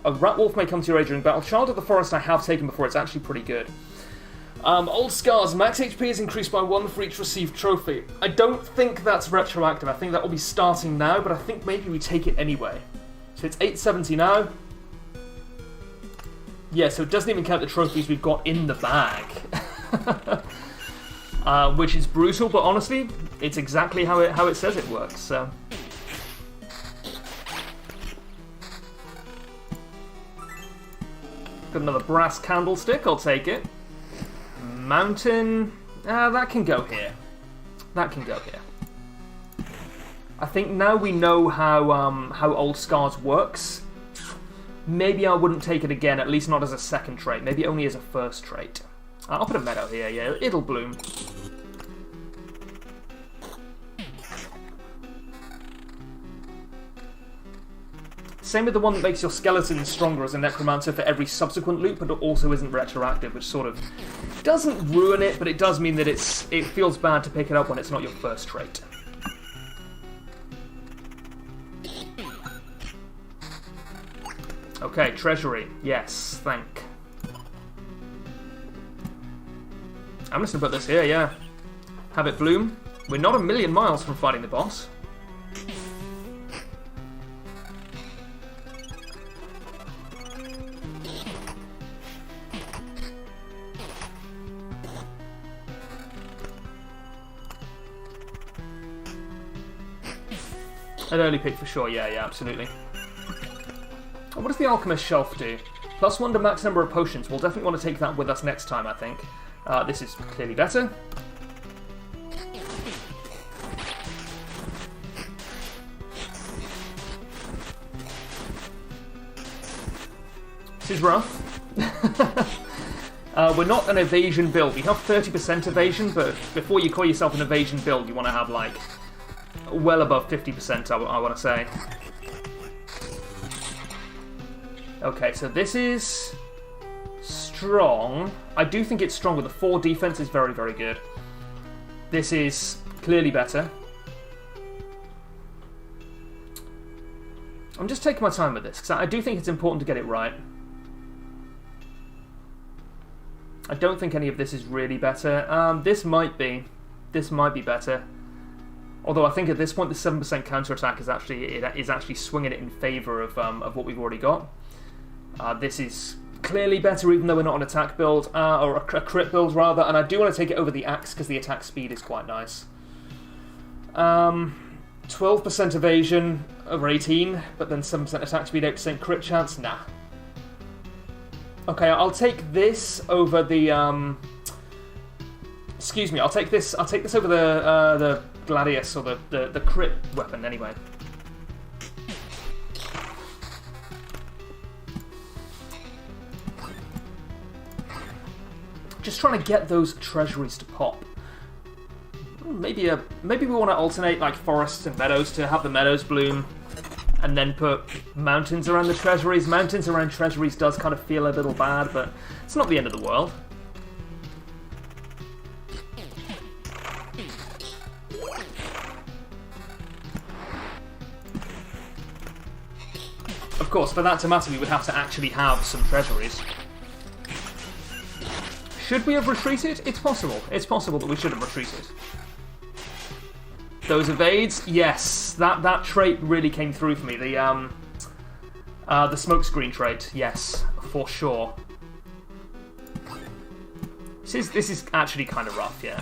A Rat Wolf may come to your aid during battle. Child of the Forest I have taken before, it's actually pretty good. Old Scars, max HP is increased by 1 for each received trophy. I don't think that's retroactive, I think that will be starting now, but I think maybe we take it anyway. So it's 870 now. Yeah, so it doesn't even count the trophies we've got in the bag. Which is brutal, but honestly, it's exactly how it says it works, so... Got another brass candlestick, I'll take it. Mountain... that can go here. That can go here. I think now we know how Old Scars works. Maybe I wouldn't take it again, at least not as a second trait. Maybe only as a first trait. I'll put a Meadow here, yeah, it'll bloom. Same with the one that makes your skeleton stronger as a necromancer for every subsequent loop, but it also isn't retroactive, which sort of doesn't ruin it, but it does mean that it feels bad to pick it up when it's not your first trait. Okay, treasury. Yes, thank. I'm just gonna put this here, yeah. Have it bloom. We're not a million miles from fighting the boss. An early pick for sure, yeah, absolutely. What does the Alchemist Shelf do? +1 to max number of potions. We'll definitely want to take that with us next time, I think. This is clearly better. This is rough. We're not an evasion build. We have 30% evasion, but before you call yourself an evasion build, you want to have, like, well above 50%, I want to say. Okay, so this is strong. I do think it's strong, with the 4 defense is very, very good. This is clearly better. I'm just taking my time with this, because I do think it's important to get it right. I don't think any of this is really better. This might be. This might be better. Although I think at this point the 7% counterattack is actually swinging it in favour of what we've already got. This is clearly better, even though we're not an attack build, or a crit build rather, and I do want to take it over the axe because the attack speed is quite nice. 12% evasion over 18, but then 7% attack speed, 8% crit chance. Nah. Okay, I'll take this over the. Excuse me. I'll take this over the Gladius, or the crit weapon anyway. Just trying to get those treasuries to pop. maybe we want to alternate like forests and meadows to have the meadows bloom, and then put mountains around the treasuries. Mountains around treasuries does kind of feel a little bad, but it's not the end of the world. Of course, for that to matter, we would have to actually have some treasuries. Should we have retreated? It's possible. It's possible that we should have retreated. Those evades, yes, that trait really came through for me. The smokescreen trait, yes, for sure. This is actually kind of rough, yeah.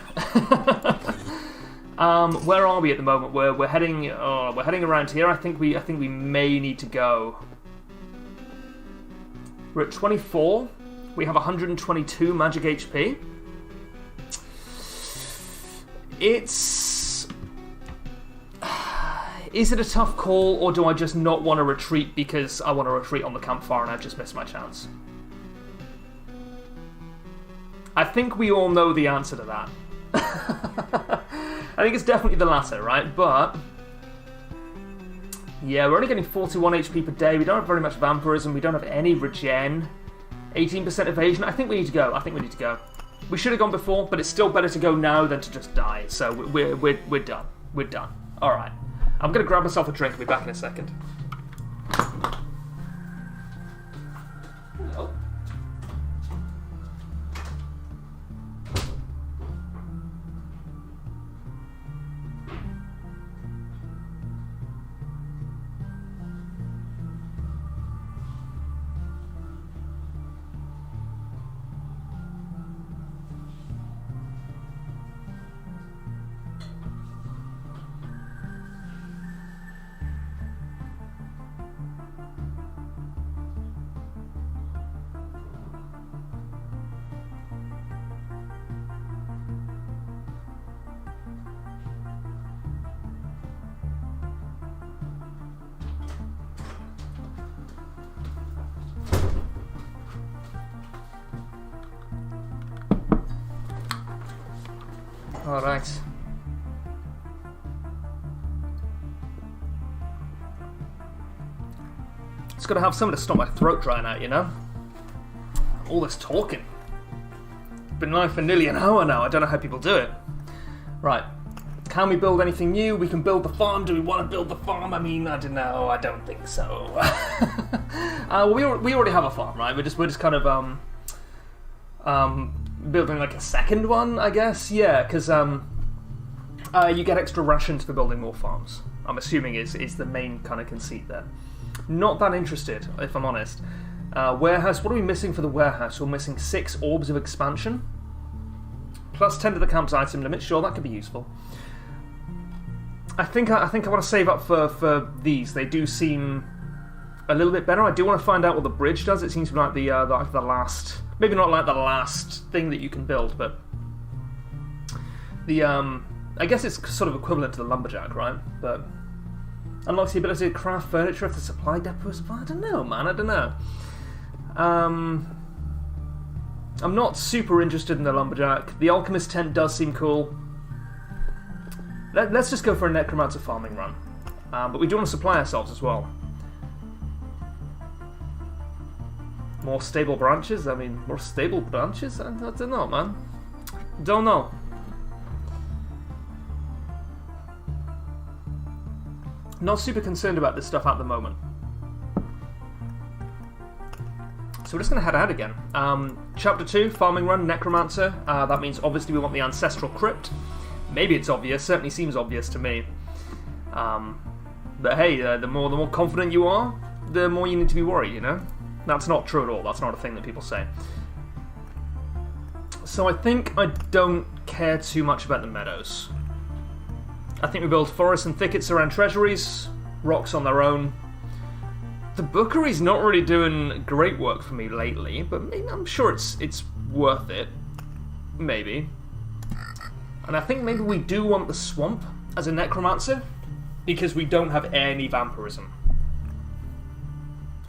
Where are we at the moment? We're heading around here. I think we may need to go. We're at 24. We have 122 magic HP. Is it a tough call, or do I just not want to retreat because I want to retreat on the campfire and I've just missed my chance? I think we all know the answer to that. I think it's definitely the latter, right? But yeah, we're only getting 41 HP per day. We don't have very much vampirism. We don't have any regen. 18% evasion. I think we need to go. We should have gone before, but it's still better to go now than to just die. So we're done. We're done. All right. I'm gonna grab myself a drink. I'll be back in a second. Oh. All right. Just gotta have something to stop my throat drying out, you know? All this talking. Been live for nearly an hour now. I don't know how people do it. Right. Can we build anything new? We can build the farm. Do we want to build the farm? I mean, I don't know. I don't think so. We already have a farm, right? We're just kind of building like a second one, I guess. Yeah, because you get extra rations for building more farms. I'm assuming is the main kind of conceit there. Not that interested, if I'm honest. Warehouse. What are we missing for the warehouse? We're missing 6 orbs of expansion. Plus 10 to the camp's item limit. Sure, that could be useful. I think I want to save up for these. They do seem a little bit better. I do want to find out what the bridge does. It seems to be like the last, maybe not like the last thing that you can build, but the I guess it's sort of equivalent to the lumberjack, right? But unlocks the ability to craft furniture if the supply depot is full. I don't know, man. I don't know. I'm not super interested in the lumberjack. The alchemist tent does seem cool. Let's just go for a necromancer farming run. But we do want to supply ourselves as well. More stable branches? I mean, more stable branches? I don't know, man. Don't know. Not super concerned about this stuff at the moment. So we're just going to head out again. Chapter 2, farming run, necromancer. That means obviously we want the ancestral crypt. Maybe it's obvious, certainly seems obvious to me. But hey, the more confident you are, the more you need to be worried, you know? That's not true at all, that's not a thing that people say. So I think I don't care too much about the meadows. I think we build forests and thickets around treasuries, rocks on their own. The bookery's not really doing great work for me lately, but I'm sure it's worth it. Maybe. And I think maybe we do want the swamp as a necromancer, because we don't have any vampirism.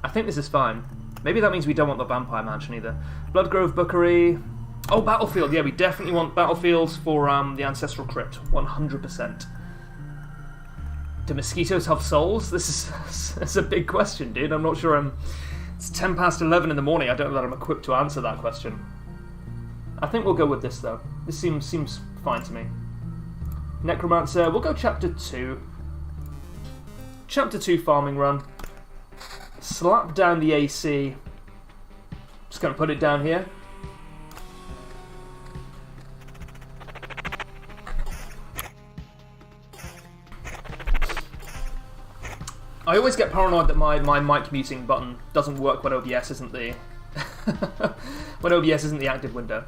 I think this is fine. Maybe that means we don't want the vampire mansion either. Bloodgrove Bookery. Oh, battlefield. Yeah, we definitely want battlefields for the Ancestral Crypt. 100%. Do mosquitoes have souls? That's a big question, dude. I'm not sure It's 10 past 11 in the morning. I don't know that I'm equipped to answer that question. I think we'll go with this, though. This seems fine to me. Necromancer. We'll go Chapter 2. Chapter 2 farming run. Slap down the AC. Just going to put it down here. I always get paranoid that my mic muting button doesn't work when OBS isn't the when OBS isn't the active window.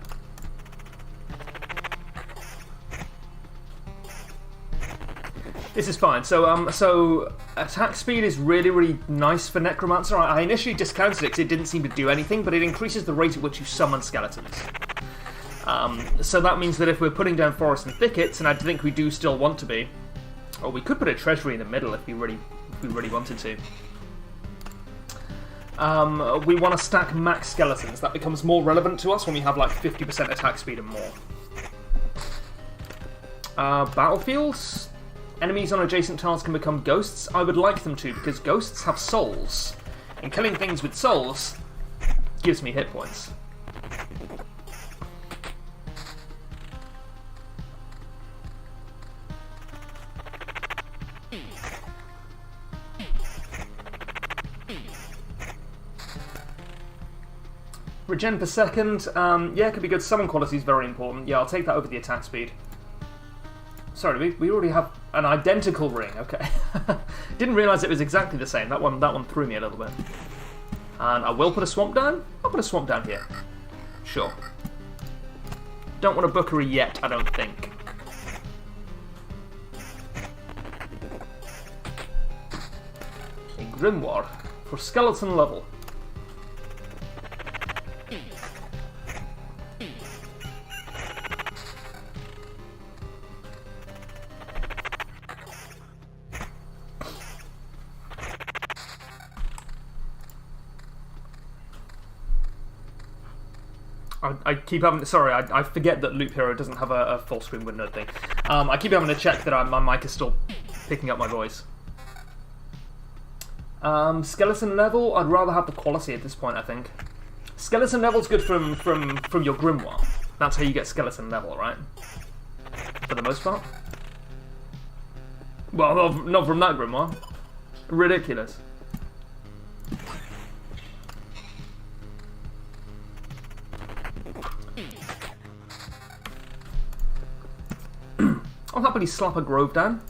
This is fine. So attack speed is really nice for Necromancer. I initially discounted it because it didn't seem to do anything, but it increases the rate at which you summon skeletons. So that means that if we're putting down forests and thickets, and I think we do still want to be, or we could put a treasury in the middle if we really wanted to. We want to stack max skeletons. That becomes more relevant to us when we have like 50% attack speed and more. Battlefields. Enemies on adjacent tiles can become ghosts. I would like them to, because ghosts have souls. And killing things with souls gives me hit points. Regen per second, yeah, could be good. Summon quality is very important. Yeah, I'll take that over the attack speed. Sorry, we already have an identical ring. Okay, didn't realise it was exactly the same. That one threw me a little bit. And I will put a swamp down. I'll put a swamp down here. Sure. Don't want a bookery yet, I don't think. A grimoire for skeleton level. I keep having... Sorry, I forget that Loop Hero doesn't have a full screen window thing. I keep having to check that my mic is still picking up my voice. Skeleton level, I'd rather have the quality at this point, I think. Skeleton level's good from your grimoire. That's how you get skeleton level, right? For the most part. Well, not from that grimoire. Ridiculous. I'll happily slap a grove down.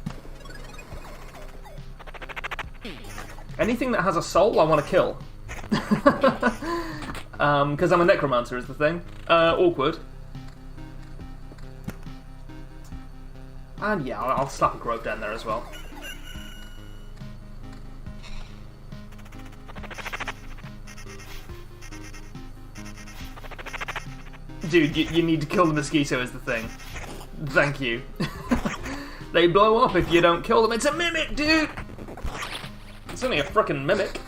Anything that has a soul, I want to kill. Because I'm a necromancer is the thing. Awkward. And yeah, I'll slap a grove down there as well. Dude, you need to kill the mosquito is the thing. Thank you. They blow up if you don't kill them. It's a mimic, dude! It's only a frickin' mimic.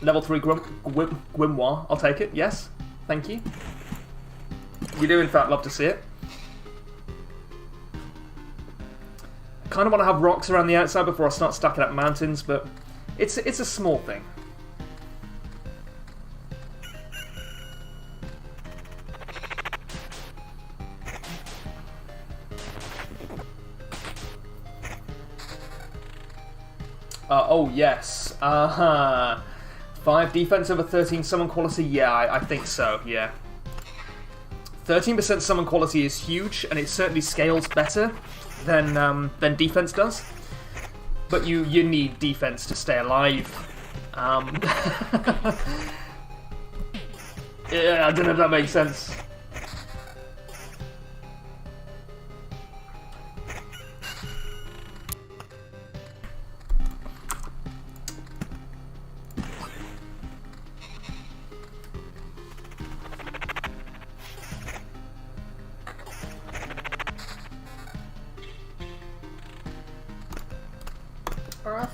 Level 3 grimoire. I'll take it, yes. Thank you. You do, in fact, love to see it. I kind of want to have rocks around the outside before I start stacking up mountains, but it's a small thing. Oh, yes. 5 defense over 13 summon quality? Yeah, I think so, yeah. 13% summon quality is huge, and it certainly scales better than defense does. But you need defense to stay alive. Yeah, I don't know if that makes sense.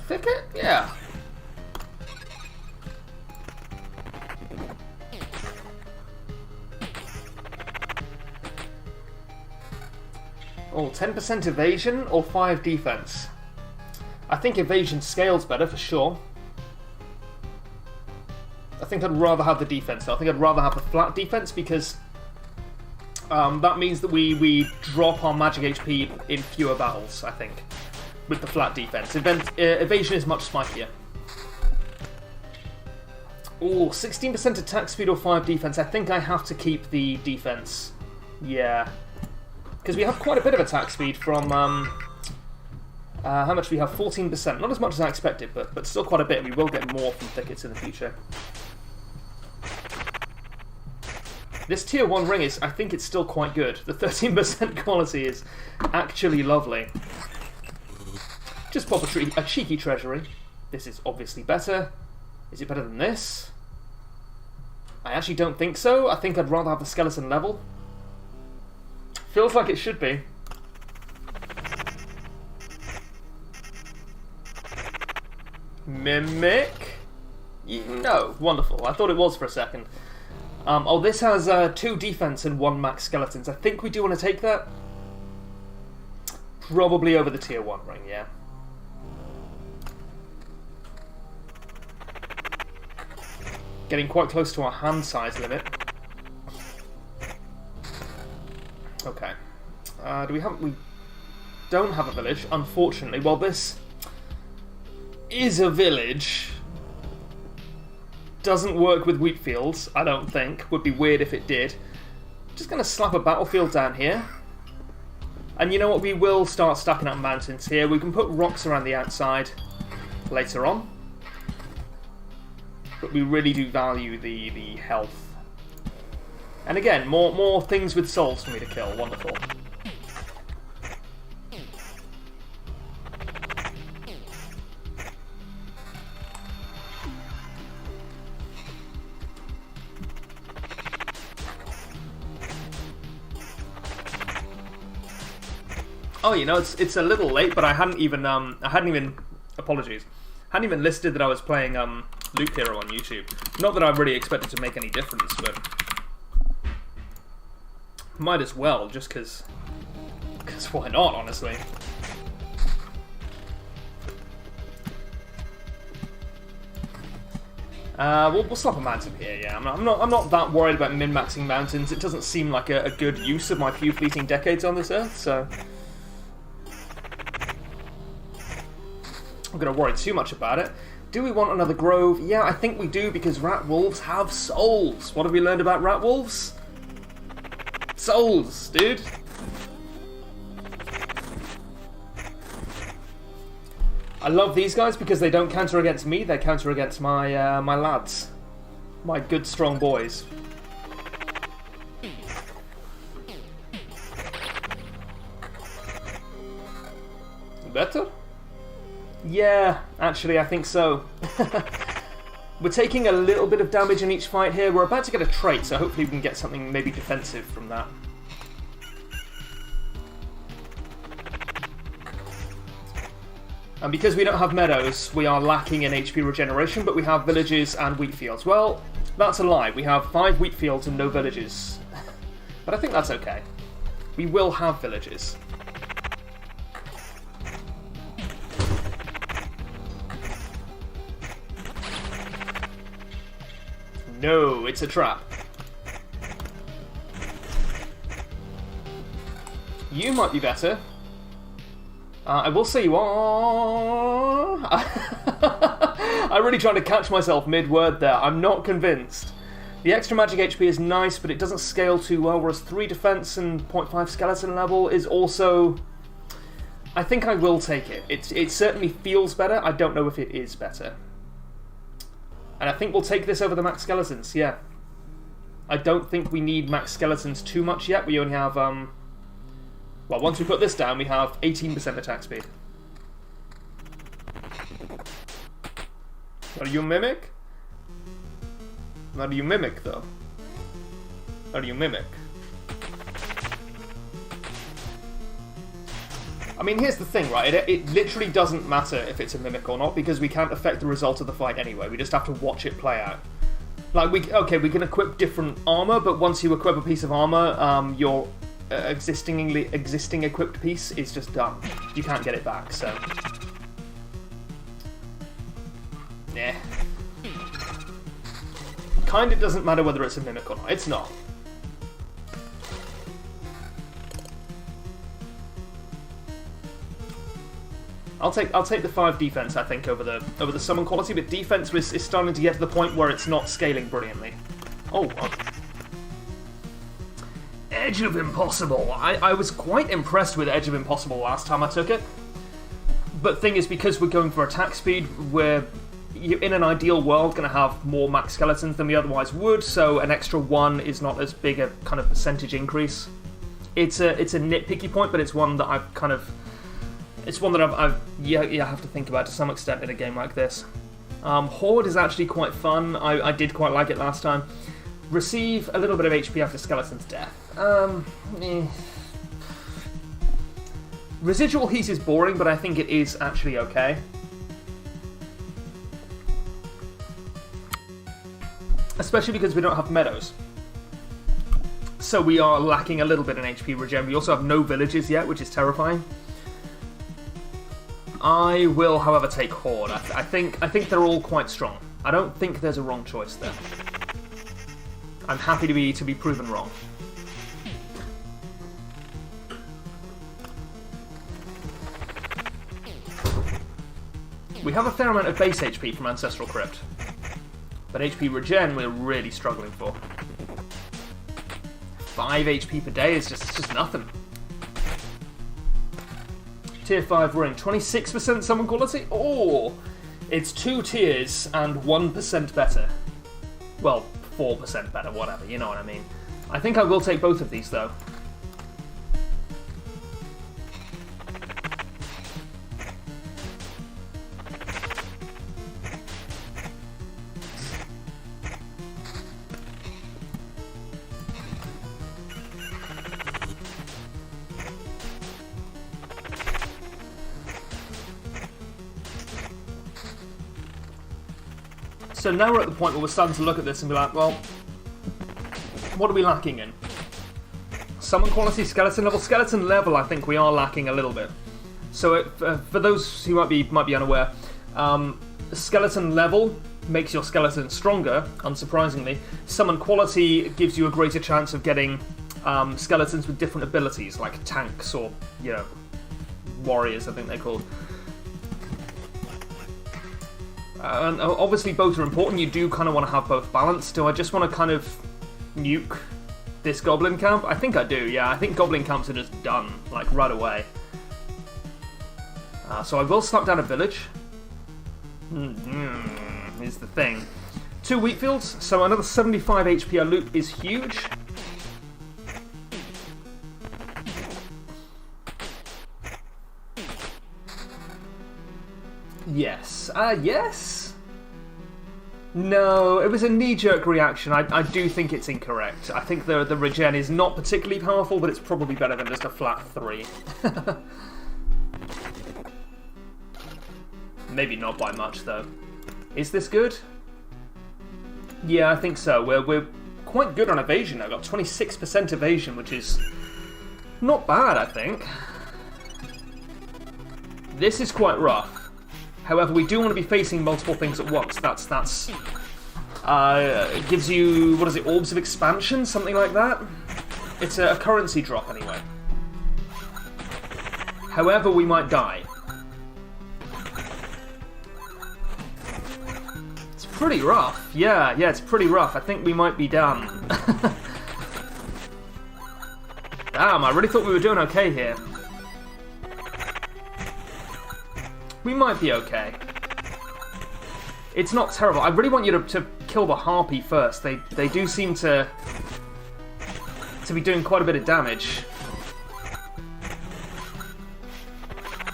Thicket? Yeah. Oh, 10% evasion or 5 defense? I think evasion scales better for sure. I think I'd rather have the defense though. I think I'd rather have the flat defense because that means that we drop our magic HP in fewer battles, I think, with the flat defense. Evasion is much spikier. Ooh, 16% attack speed or 5 defense. I think I have to keep the defense. Yeah. Because we have quite a bit of attack speed from... how much do we have? 14%. Not as much as I expected, but still quite a bit. We will get more from thickets in the future. This tier 1 ring is, I think it's still quite good. The 13% quality is actually lovely. Just pop a cheeky treasury. This is obviously better. Is it better than this? I actually don't think so. I think I'd rather have the skeleton level. Feels like it should be. Mimic? No, wonderful. I thought it was for a second. Oh, this has 2 defense and 1 max skeletons. I think we do want to take that. Probably over the tier 1 ring, yeah. Getting quite close to our hand size limit. Okay. We don't have a village, unfortunately. Well, this is a village. Doesn't work with wheat fields, I don't think. Would be weird if it did. Just going to slap a battlefield down here. And you know what? We will start stacking up mountains here. We can put rocks around the outside later on. But we really do value the health. And again, more things with souls for me to kill. Wonderful. Oh, you know, it's a little late, but I hadn't even apologies. Hadn't even listed that I was playing Loop Hero on YouTube. Not that I really expected to make any difference, but might as well, just because why not, honestly. We'll slap a mountain here, yeah. I'm not that worried about min-maxing mountains. It doesn't seem like a good use of my few fleeting decades on this earth, so I'm going to worry too much about it. Do we want another grove? Yeah, I think we do, because rat wolves have souls. What have we learned about rat wolves? Souls, dude. I love these guys because they don't counter against me, they counter against my my lads. My good, strong boys. Better? Yeah, actually, I think so. We're taking a little bit of damage in each fight here. We're about to get a trait, so hopefully we can get something maybe defensive from that. And because we don't have meadows, we are lacking in HP regeneration, but we have villages and wheat fields. Well, that's a lie. We have 5 wheat fields and no villages. But I think that's okay. We will have villages. No, it's a trap. You might be better. I will say you are... I'm really trying to catch myself mid-word there. I'm not convinced. The extra magic HP is nice, but it doesn't scale too well, whereas 3 defense and 0.5 skeleton level is also... I think I will take it. It certainly feels better. I don't know if it is better. And I think we'll take this over the max skeletons, yeah. I don't think we need max skeletons too much yet. We only have, well, once we put this down, we have 18% attack speed. Are you mimic? How do you mimic, though? How do you mimic? I mean, here's the thing, right? It literally doesn't matter if it's a mimic or not, because we can't affect the result of the fight anyway. We just have to watch it play out. Like, we can equip different armor, but once you equip a piece of armor, your existing equipped piece is just done. You can't get it back, so... Yeah. Kind of doesn't matter whether it's a mimic or not. It's not. I'll take the 5 defense, I think, over the summon quality, but defense is starting to get to the point where it's not scaling brilliantly. Oh, what? Edge of Impossible. I was quite impressed with Edge of Impossible last time I took it. But thing is, because we're going for attack speed, we're in an ideal world going to have more max skeletons than we otherwise would, so an extra 1 is not as big a kind of percentage increase. It's a nitpicky point, but it's one that I've kind of... It's one that I have to think about to some extent in a game like this. Horde is actually quite fun. I did quite like it last time. Receive a little bit of HP after Skeleton's death. Residual heat is boring, but I think it is actually okay. Especially because we don't have meadows. So we are lacking a little bit in HP regen. We also have no villages yet, which is terrifying. I will, however, take Horde. I think they're all quite strong. I don't think there's a wrong choice there. I'm happy to be proven wrong. We have a fair amount of base HP from Ancestral Crypt, but HP regen we're really struggling for. 5 HP per day is just nothing. Tier 5 ring, 26% summon quality? Oh! It's 2 tiers and 1% better. Well, 4% better, whatever, you know what I mean. I think I will take both of these, though. So now we're at the point where we're starting to look at this and be like, well, what are we lacking in? Summon quality, skeleton level. Skeleton level, I think we are lacking a little bit. So for those who might be unaware, skeleton level makes your skeleton stronger, unsurprisingly. Summon quality gives you a greater chance of getting skeletons with different abilities, like tanks or, you know, warriors, I think they're called. And obviously both are important. You do kind of want to have both balanced. Do I just want to kind of nuke this goblin camp? I think I do, yeah. I think goblin camps are just done, like, right away. So I will slap down a village. Is the thing. 2 wheat fields, so another 75 HP a loop is huge. Yes. Yes? No, it was a knee-jerk reaction. I do think it's incorrect. I think the regen is not particularly powerful, but it's probably better than just a flat 3. Maybe not by much, though. Is this good? Yeah, I think so. We're quite good on evasion. I've got 26% evasion, which is not bad, I think. This is quite rough. However, we do want to be facing multiple things at once. That's it gives you, what is it, orbs of expansion? Something like that? It's a currency drop, anyway. However, we might die. It's pretty rough. Yeah, it's pretty rough. I think we might be done. Damn, I really thought we were doing okay here. We might be okay. It's not terrible. I really want you to kill the harpy first. They do seem to be doing quite a bit of damage.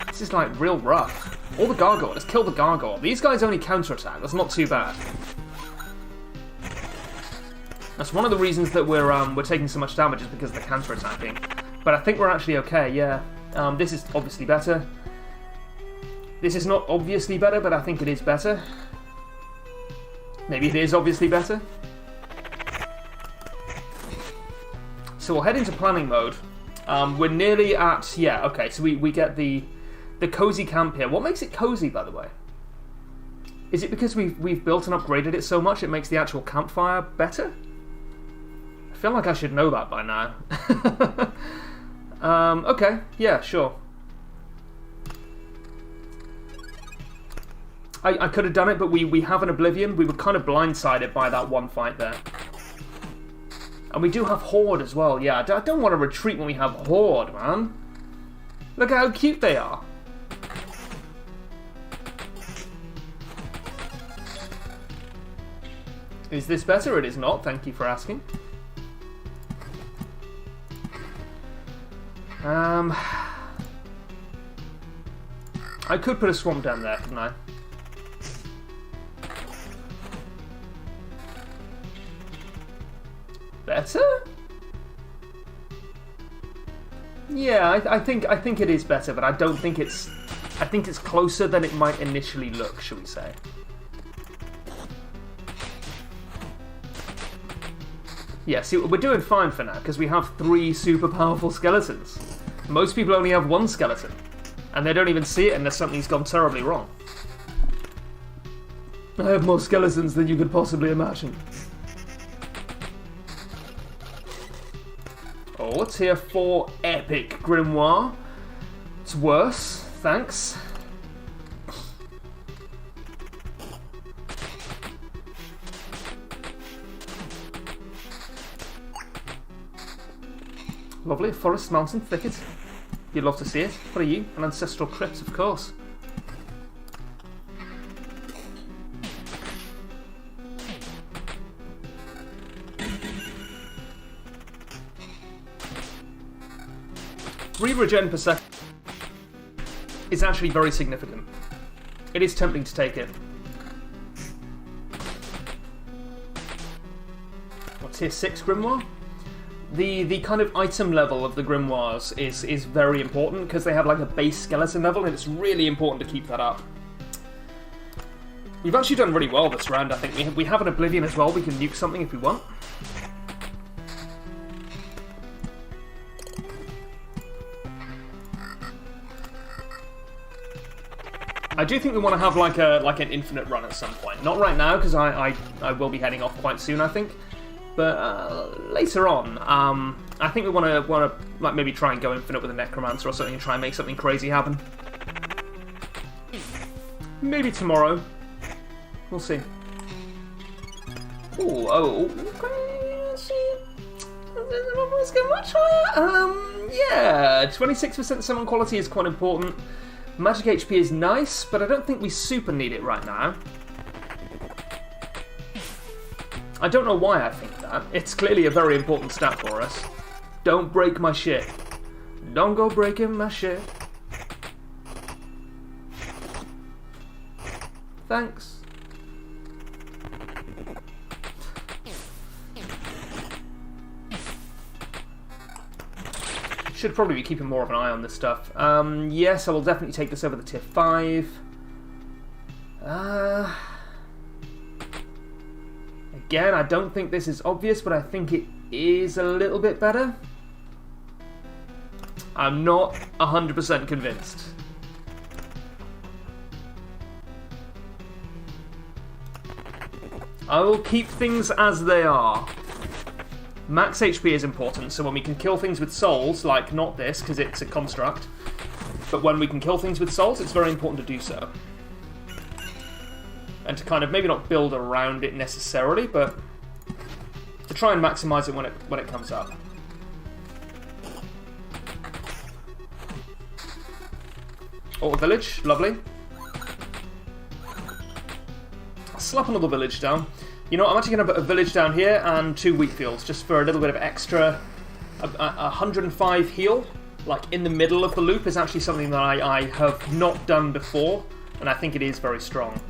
This is like real rough. Or the gargoyle. Let's kill the gargoyle. These guys only counterattack. That's not too bad. That's one of the reasons that we're taking so much damage is because of the counterattacking. But I think we're actually okay. Yeah. This is obviously better. This is not obviously better, but I think it is better. Maybe it is obviously better. So we'll head into planning mode. We're nearly at... Yeah, okay, so we get the cozy camp here. What makes it cozy, by the way? Is it because we've built and upgraded it so much it makes the actual campfire better? I feel like I should know that by now. Okay, yeah, sure. I could have done it, but we have an Oblivion. We were kind of blindsided by that one fight there. And we do have Horde as well. Yeah, I don't want to retreat when we have Horde, man. Look at how cute they are. Is this better? It is not. Thank you for asking. I could put a swamp down there, couldn't I? Better? Yeah, I think it is better, but I don't think it's... I think it's closer than it might initially look, shall we say. Yeah, see, we're doing fine for now, because we have 3 super powerful skeletons. Most people only have 1 skeleton, and they don't even see it unless something's gone terribly wrong. I have more skeletons than you could possibly imagine. Oh, what's here for epic grimoire? It's worse, thanks. Lovely, forest, mountain, thicket. You'd love to see it. What are you? An ancestral crypt, of course. Regen per second is actually very significant. It is tempting to take it. What's here? 6 grimoire? The kind of item level of the grimoires is very important because they have like a base skeleton level and it's really important to keep that up. We've actually done really well this round, I think. We have an Oblivion as well, we can nuke something if we want. I do think we want to have like an infinite run at some point. Not right now, because I will be heading off quite soon, I think. But later on, I think we want to like maybe try and go infinite with a Necromancer or something and try and make something crazy happen. Maybe tomorrow. We'll see. Ooh, oh, okay. Let's see. Let's go much higher. Yeah, 26% summon quality is quite important. Magic HP is nice, but I don't think we super need it right now. I don't know why I think that. It's clearly a very important stat for us. Don't break my shit. Don't go breaking my shit. Thanks. Should probably be keeping more of an eye on this stuff. Yes, I will definitely take this over the tier 5. Again, I don't think this is obvious, but I think it is a little bit better. I'm not 100% convinced. I will keep things as they are. Max HP is important, so when we can kill things with souls, like not this, because it's a construct, but when we can kill things with souls, it's very important to do so. And to kind of maybe not build around it necessarily, but to try and maximize it when it comes up. Oh, a village, lovely. Slap another village down. You know what, I'm actually going to put a village down here and 2 wheat fields, just for a little bit of extra. 105 heal, like in the middle of the loop, is actually something that I have not done before, and I think it is very strong.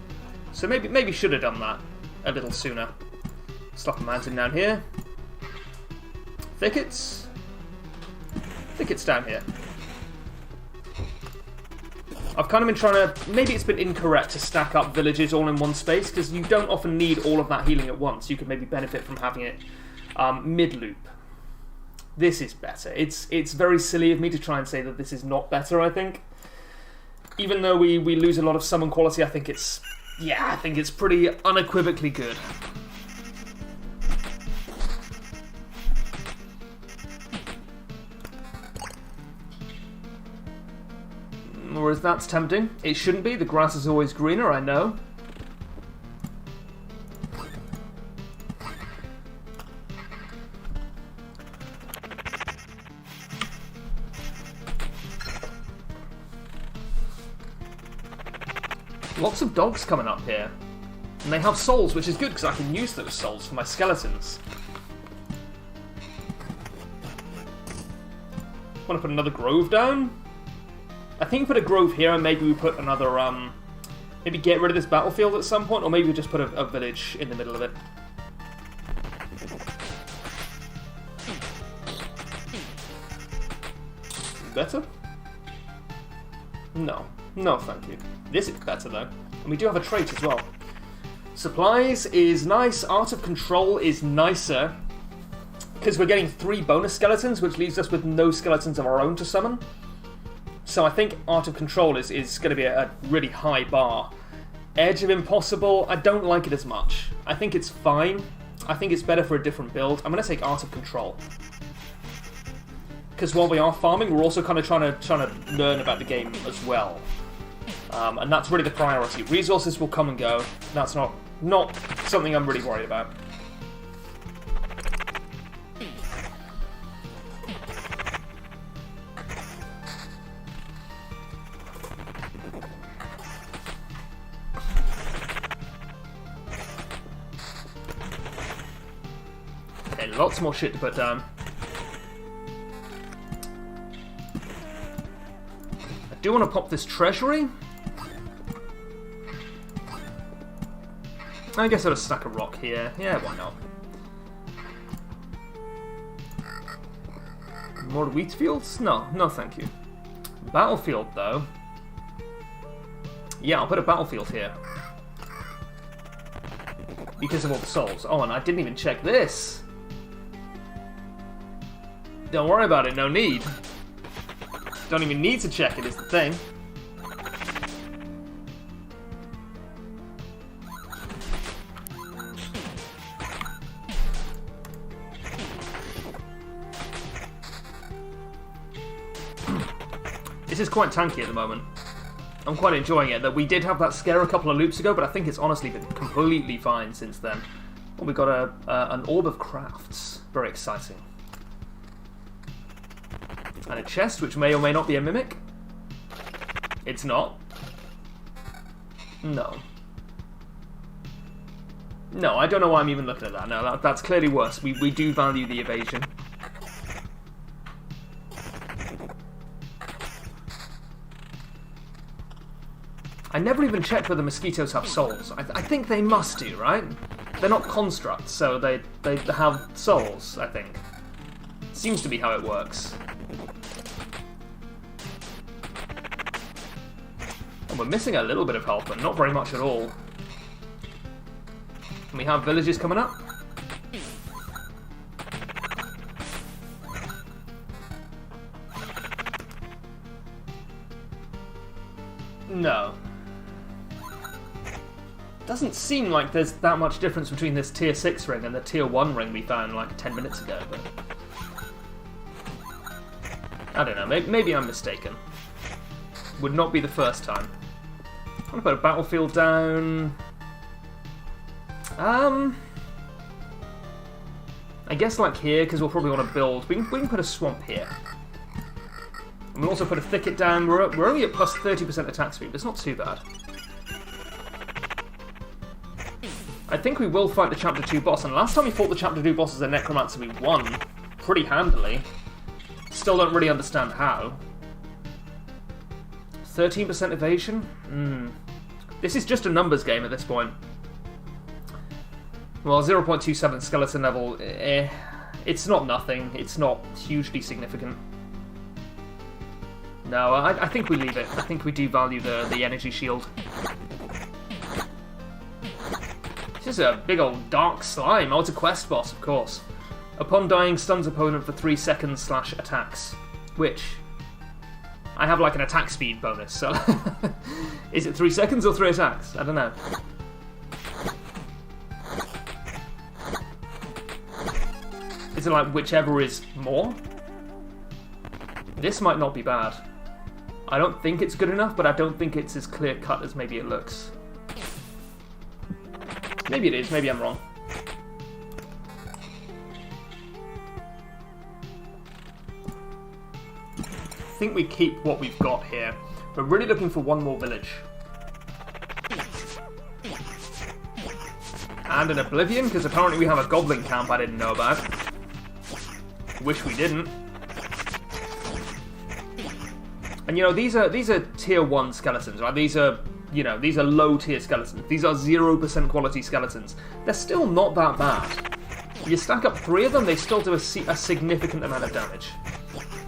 So maybe should have done that a little sooner. Slap a mountain down here. Thickets. Thickets down here. I've kind of been trying to... Maybe it's been incorrect to stack up villages all in one space, because you don't often need all of that healing at once. You could maybe benefit from having it mid-loop. This is better. It's very silly of me to try and say that this is not better, I think. Even though we lose a lot of summon quality, I think it's pretty unequivocally good. Whereas that's tempting. It shouldn't be. The grass is always greener, I know. Lots of dogs coming up here. And they have souls, which is good because I can use those souls for my skeletons. Want to put another grove down? I think put a grove here and maybe we put another, maybe get rid of this battlefield at some point, or maybe we just put a village in the middle of it. Better? No. No, thank you. This is better, though. And we do have a trait as well. Supplies is nice. Art of Control is nicer. Because we're getting 3 bonus skeletons, which leaves us with no skeletons of our own to summon. So I think Art of Control is going to be a really high bar. Edge of Impossible, I don't like it as much. I think it's fine. I think it's better for a different build. I'm going to take Art of Control. Because while we are farming, we're also kind of trying to learn about the game as well. And that's really the priority. Resources will come and go. That's not something I'm really worried about. Okay, lots more shit to put down. I do want to pop this treasury. I guess I'll just stack a rock here. Yeah, why not? More wheat fields? No, no thank you. Battlefield, though. Yeah, I'll put a battlefield here. Because of all the souls. Oh, and I didn't even check this. Don't worry about it, no need. Don't even need to check it, is the thing. This is quite tanky at the moment. I'm quite enjoying it. That we did have that scare a couple of loops ago, but I think it's honestly been completely fine since then. Well, we got an Orb of Crafts. Very exciting. And a chest, which may or may not be a mimic. It's not. No. No, I don't know why I'm even looking at that. No, that's clearly worse. We do value the evasion. I never even checked whether mosquitoes have souls. I think they must do, right? They're not constructs, so they have souls, I think. Seems to be how it works. And we're missing a little bit of health, but not very much at all. And we have villages coming up. No. Doesn't seem like there's that much difference between this tier 6 ring and the tier 1 ring we found like 10 minutes ago, but I don't know, maybe I'm mistaken. Would not be the first time. I'm gonna put a battlefield down. I guess like here, because we'll probably want to build. We can put a swamp here. And we'll also put a thicket down. We're only at plus 30% attack speed, but it's not too bad. I think we will fight the Chapter 2 boss, and last time we fought the Chapter 2 boss as a Necromancer, we won pretty handily. Still don't really understand how. 13% evasion? This is just a numbers game at this point. Well, 0.27 skeleton level, it's not nothing. It's not hugely significant. No, I think we leave it. I think we do value the energy shield. This is a big old dark slime. Oh, it's a quest boss, of course. Upon dying, stuns opponent for 3 seconds / attacks. Which... I have like an attack speed bonus, so... Is it 3 seconds or 3 attacks? I don't know. Is it like whichever is more? This might not be bad. I don't think it's good enough, but I don't think it's as clear-cut as maybe it looks. Maybe it is, maybe I'm wrong. I think we keep what we've got here. We're really looking for one more village. And an Oblivion, because apparently we have a Goblin camp I didn't know about. Wish we didn't. And you know, these are tier 1 skeletons, right? These are, you know, these are low tier skeletons. These are 0% quality skeletons. They're still not that bad. You stack up 3 of them, they still do a significant amount of damage.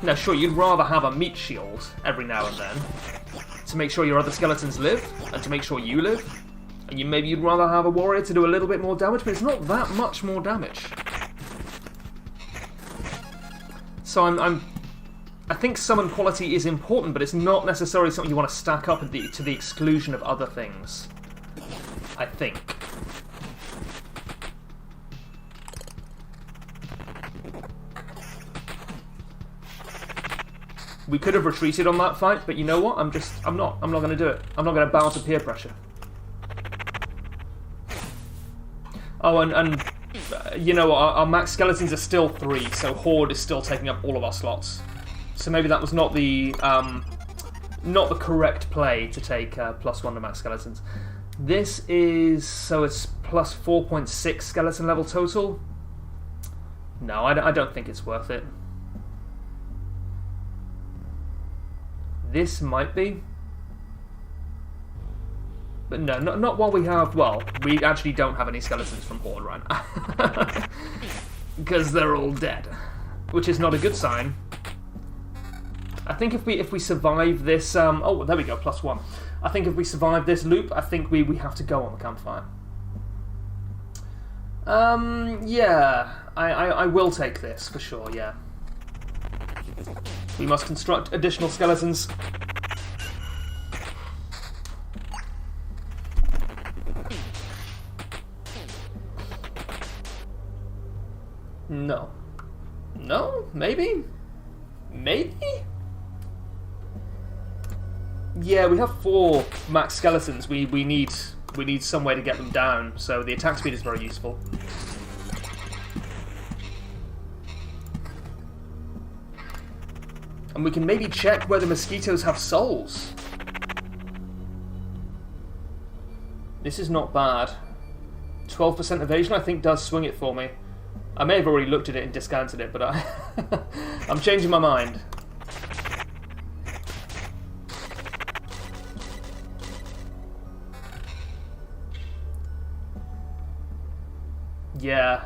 Now, sure, you'd rather have a meat shield every now and then to make sure your other skeletons live and to make sure you live. And maybe you'd rather have a warrior to do a little bit more damage, but it's not that much more damage. So I think summon quality is important, but it's not necessarily something you want to stack up to the exclusion of other things. I think. We could have retreated on that fight, but you know what? I'm not going to do it. I'm not going to bow to peer pressure. Oh, and you know, our max skeletons are still 3, so Horde is still taking up all of our slots. So maybe that was not the correct play to take +1 to max skeletons. This is, so it's plus 4.6 skeleton level total. No, I don't think it's worth it. This might be. But no, not while we have, well, we actually don't have any skeletons from Horde right now. Because they're all dead. Which is not a good sign. I think if we survive this, oh, there we go, +1. I think if we survive this loop, I think we have to go on the campfire. Yeah, I will take this, for sure, yeah. We must construct additional skeletons. No. No? Maybe? Maybe? Yeah, we have 4 max skeletons. We need some way to get them down, so the attack speed is very useful. And we can maybe check whether mosquitoes have souls. This is not bad. 12% evasion, I think, does swing it for me. I may have already looked at it and discounted it, but I'm changing my mind. Yeah.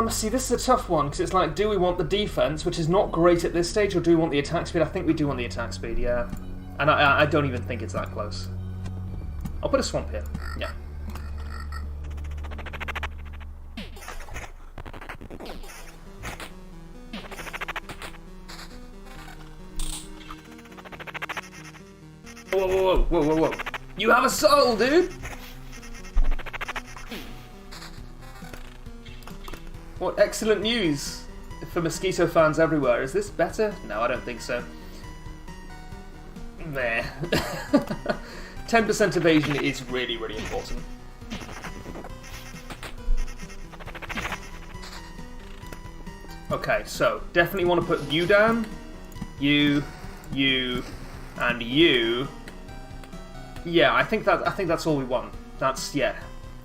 See, this is a tough one, because it's like, do we want the defense, which is not great at this stage, or do we want the attack speed? I think we do want the attack speed, yeah. And I don't even think it's that close. I'll put a swamp here, yeah. Whoa, whoa, whoa, whoa, whoa, whoa. You have a soul, dude! What excellent news for mosquito fans everywhere. Is this better? No, I don't think so. Meh. 10% evasion is really, really important. Okay, so definitely want to put you down. You, and you. Yeah, I think that's all we want. That's, yeah.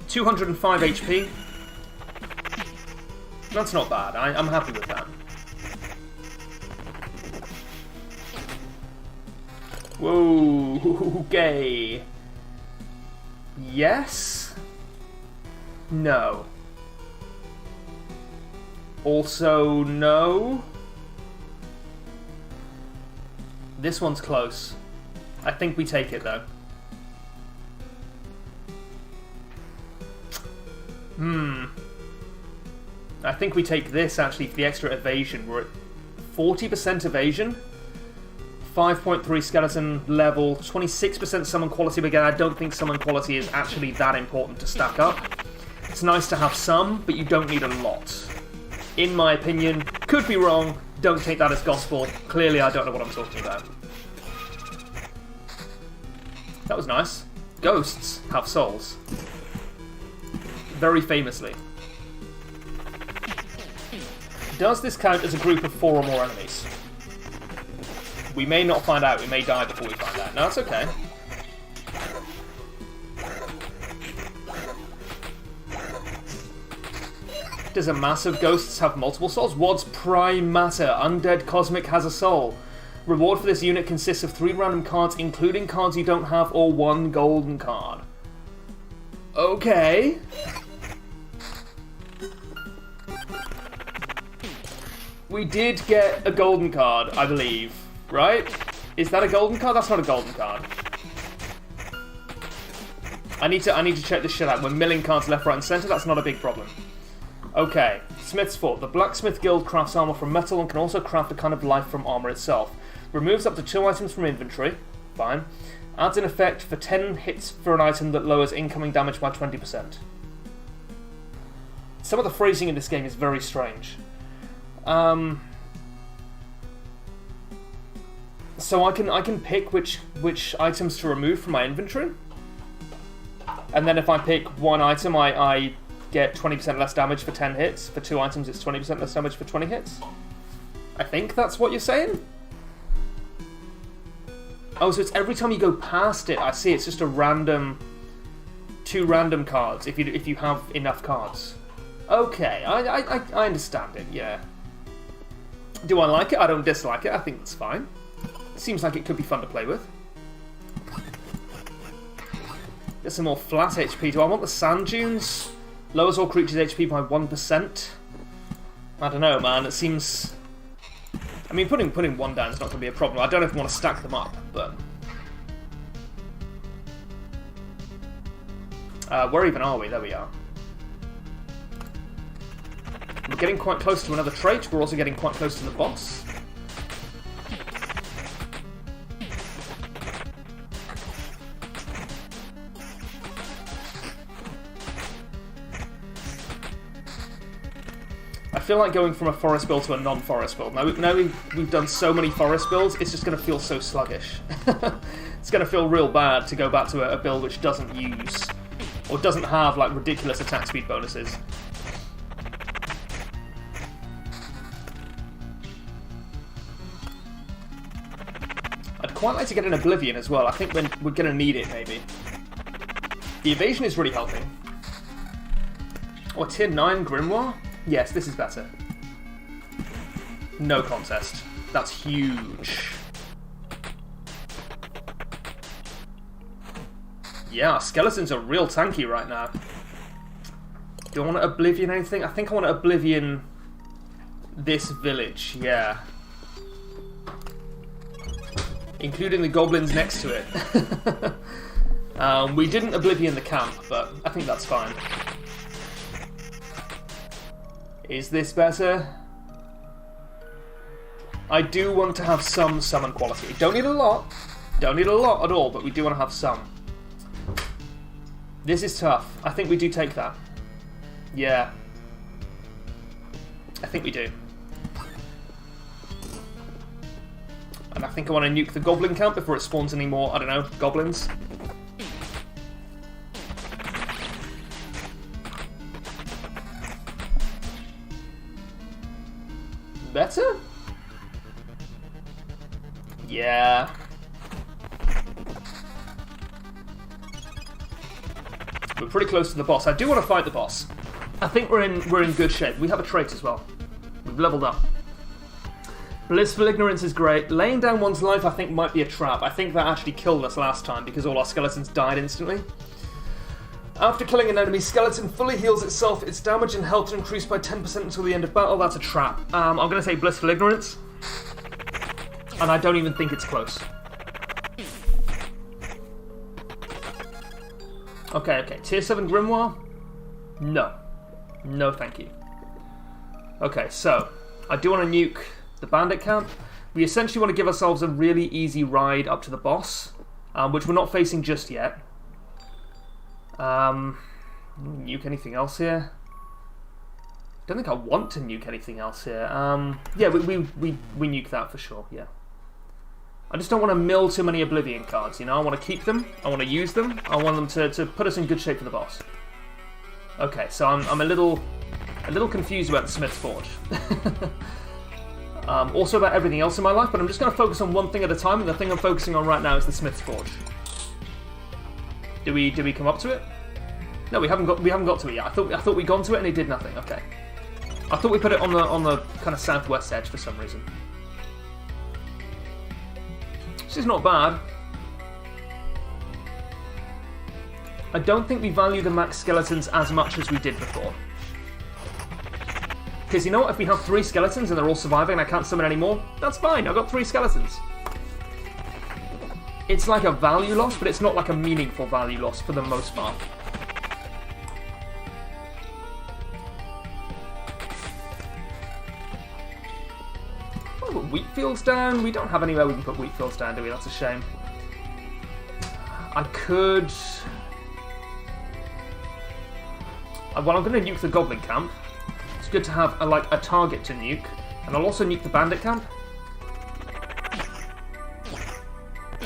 205 HP. That's not bad. I'm happy with that. Whoa, okay. Yes? No. Also, no. This one's close. I think we take it, though. I think we take this, actually, for the extra evasion. We're at 40% evasion, 5.3 skeleton level, 26% summon quality, but again, I don't think summon quality is actually that important to stack up. It's nice to have some, but you don't need a lot. In my opinion, could be wrong, don't take that as gospel. Clearly, I don't know what I'm talking about. That was nice. Ghosts have souls. Very famously. Does this count as a group of 4 or more enemies? We may not find out. We may die before we find out. No, that's okay. Does a mass of ghosts have multiple souls? What's prime matter? Undead Cosmic has a soul. Reward for this unit consists of 3 random cards, including cards you don't have, or 1 golden card. Okay. We did get a golden card, I believe. Right? Is that a golden card? That's not a golden card. I need to check this shit out. We're milling cards left, right, and centre. That's not a big problem. Okay, Smith's Fort. The Blacksmith Guild crafts armor from metal and can also craft a kind of life from armor itself. Removes up to 2 items from inventory. Fine. Adds an effect for 10 hits for an item that lowers incoming damage by 20%. Some of the phrasing in this game is very strange. So I can pick which items to remove from my inventory. And then if I pick one item, I get 20% less damage for 10 hits. For 2 items, it's 20% less damage for 20 hits. I think that's what you're saying? Oh, so it's every time you go past it. I see, it's just a random... 2 random cards, if you have enough cards. Okay, I understand it, yeah. Do I like it? I don't dislike it. I think it's fine. Seems like it could be fun to play with. Get some more flat HP. Do I want the sand dunes? Lowers all creatures' HP by 1%. I don't know, man. It seems... I mean, putting 1 down is not going to be a problem. I don't know if I want to stack them up, but... where even are we? There we are. We're getting quite close to another trait. We're also getting quite close to the boss. I feel like going from a forest build to a non-forest build. Now we've done so many forest builds, it's just going to feel so sluggish. It's going to feel real bad to go back to a build which doesn't use, or doesn't have, like, ridiculous attack speed bonuses. I'd quite like to get an Oblivion as well. I think we're going to need it, maybe. The evasion is really helping. Oh, tier 9 Grimoire? Yes, this is better. No contest. That's huge. Yeah, skeletons are real tanky right now. Do I want to Oblivion anything? I think I want to Oblivion this village, yeah. Including the goblins next to it. We didn't Oblivion the camp, but I think that's fine. Is this better? I do want to have some summon quality. Don't need a lot. Don't need a lot at all, but we do want to have some. This is tough. I think we do take that. Yeah. I think we do. And I think I want to nuke the goblin camp before it spawns any more, I don't know, goblins. Better? Yeah. We're pretty close to the boss. I do want to fight the boss. I think we're in good shape. We have a trait as well. We've leveled up. Blissful Ignorance is great. Laying down one's life, I think, might be a trap. I think that actually killed us last time because all our skeletons died instantly. After killing an enemy, skeleton fully heals itself. Its damage and health increase by 10% until the end of battle. That's a trap. I'm going to say Blissful Ignorance. And I don't even think it's close. Okay. Tier 7 Grimoire? No. No, thank you. Okay, so I do want to nuke the bandit camp. We essentially want to give ourselves a really easy ride up to the boss, which we're not facing just yet. Nuke anything else here? Don't think I want to nuke anything else here. Yeah, we nuke that for sure, yeah. I just don't want to mill too many Oblivion cards, you know? I want to keep them, I want to use them, I want them to put us in good shape for the boss. Okay, so I'm a little confused about the Smith's Forge. Also about everything else in my life, but I'm just going to focus on one thing at a time, and the thing I'm focusing on right now is the Smith's Forge. Did we come up to it? No, we haven't got to it yet. I thought we'd gone to it and it did nothing. Okay. I thought we put it on the kind of southwest edge for some reason. This is not bad. I don't think we value the max skeletons as much as we did before. Because you know what, if we have 3 skeletons and they're all surviving and I can't summon any more, that's fine, I've got 3 skeletons. It's like a value loss, but it's not like a meaningful value loss for the most part. Oh, put wheat fields down? We don't have anywhere we can put wheat fields down, do we? That's a shame. I could... Well, I'm going to nuke the goblin camp. It's good to have a target to nuke, and I'll also nuke the bandit camp.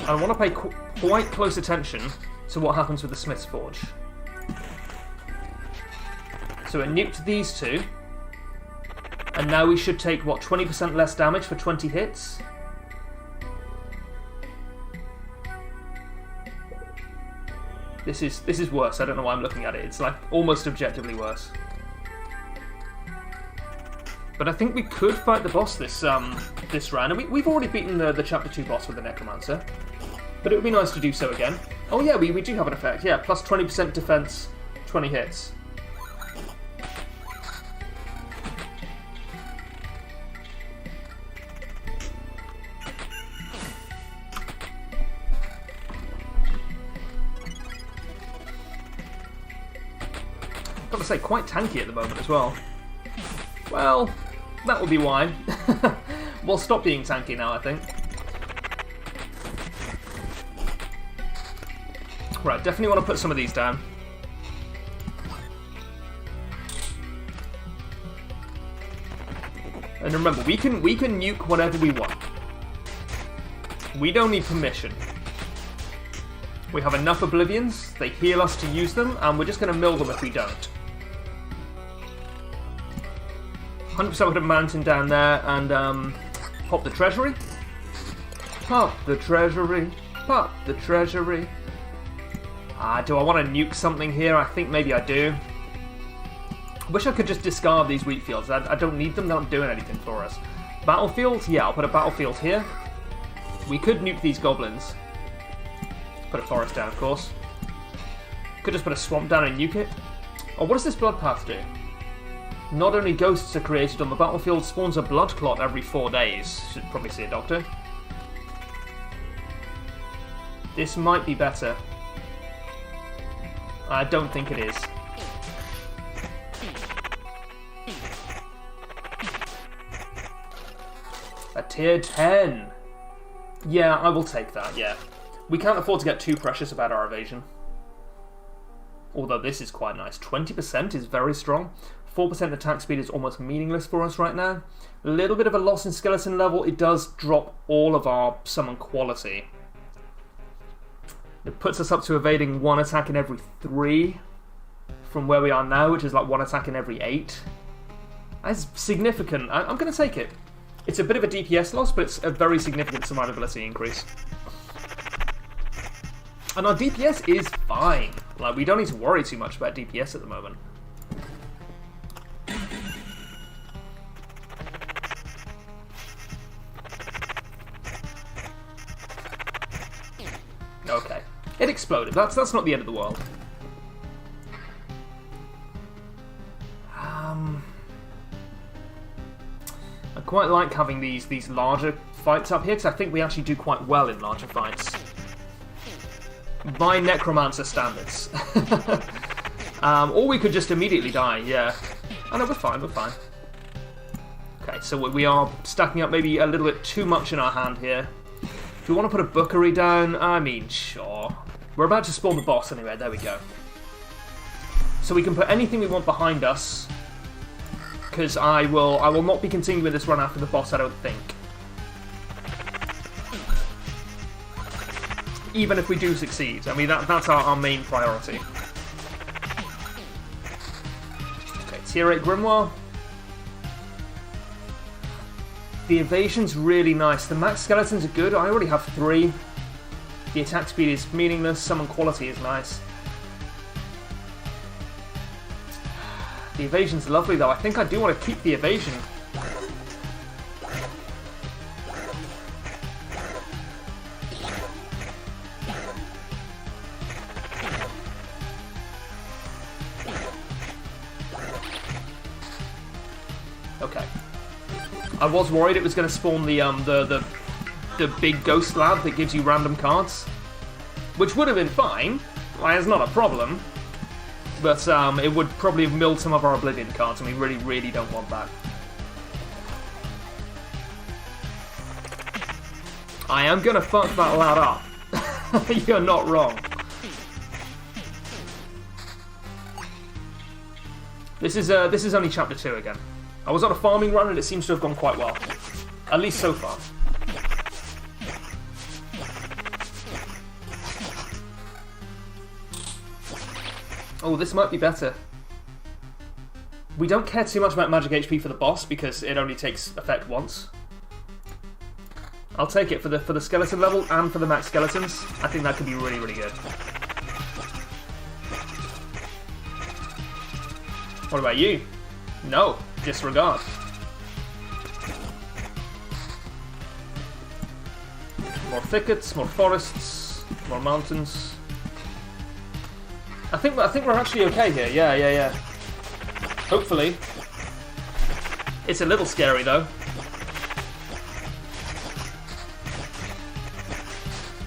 I want to pay quite close attention to what happens with the Smith's Forge. So it nuked these 2, and now we should take, what, 20% less damage for 20 hits? This is worse. I don't know why I'm looking at it. It's like almost objectively worse. But I think we could fight the boss this round. And we've already beaten the Chapter 2 boss with the Necromancer. But it would be nice to do so again. Oh yeah, we do have an effect. Yeah, plus 20% defense, 20 hits. Got to say, quite tanky at the moment as well. Well, that will be why. We'll stop being tanky now, I think. Right, definitely want to put some of these down. And remember, we can nuke whatever we want. We don't need permission. We have enough Oblivions, they heal us to use them, and we're just going to mill them if we don't. 100% put a mountain down there and pop the treasury. Pop the treasury. Pop the treasury. Do I want to nuke something here? I think maybe I do. Wish I could just discard these wheat fields. I don't need them, they're not doing anything for us. Battlefield? Yeah, I'll put a battlefield here. We could nuke these goblins. Put a forest down, of course. Could just put a swamp down and nuke it. Oh, what does this blood path do? Not only ghosts are created on the battlefield, spawns a blood clot every 4 days. Should probably see a doctor. This might be better. I don't think it is. A tier 10. Yeah, I will take that, yeah. We can't afford to get too precious about our evasion. Although this is quite nice. 20% is very strong. 4% attack speed is almost meaningless for us right now. A little bit of a loss in skeleton level. It does drop all of our summon quality. It puts us up to evading 1 attack in every 3 from where we are now, which is like 1 attack in every 8. That's significant. I'm going to take it. It's a bit of a DPS loss, but it's a very significant survivability increase. And our DPS is fine. Like, we don't need to worry too much about DPS at the moment. Okay. It exploded. That's not the end of the world. I quite like having these larger fights up here, because I think we actually do quite well in larger fights. By Necromancer standards. Or we could just immediately die, yeah. Oh no, we're fine, we're fine. so we are stacking up maybe a little bit too much in our hand here. If we want to put a bookery down, I mean, sure. We're about to spawn the boss anyway, there we go. So we can put anything we want behind us, because I will not be continuing this run after the boss, I don't think. Even if we do succeed. I mean, that's our main priority. Okay, tier 8 Grimoire. The evasion's really nice. The max skeletons are good. I already have 3. The attack speed is meaningless. Summon quality is nice. The evasion's lovely, though. I think I do want to keep the evasion. Okay. I was worried it was going to spawn the big ghost lab that gives you random cards, which would have been fine. Like, it's not a problem. But it would probably have milled some of our Oblivion cards, and we really, really don't want that. I am gonna fuck that lad up. You're not wrong. This is only chapter 2 again. I was on a farming run, and it seems to have gone quite well, at least so far. Oh, this might be better. We don't care too much about magic HP for the boss because it only takes effect once. I'll take it for the skeleton level and for the max skeletons. I think that could be really, really good. What about you? No, disregard. More thickets, more forests, more mountains. I think we're actually okay here. Yeah. Hopefully. It's a little scary though.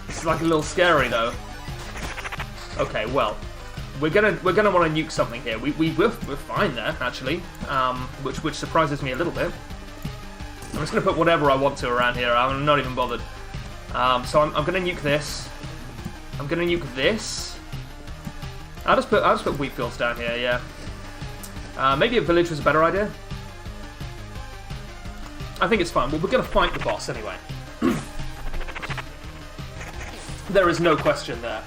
It's like a little scary though. Okay, well, we're gonna want to nuke something here. We're fine there actually, which surprises me a little bit. I'm just gonna put whatever I want to around here. I'm not even bothered. So I'm gonna nuke this. I'm gonna nuke this. I'll just put wheat fields down here, yeah. Maybe a village was a better idea. I think it's fine. Well, we're going to fight the boss anyway. There is no question there.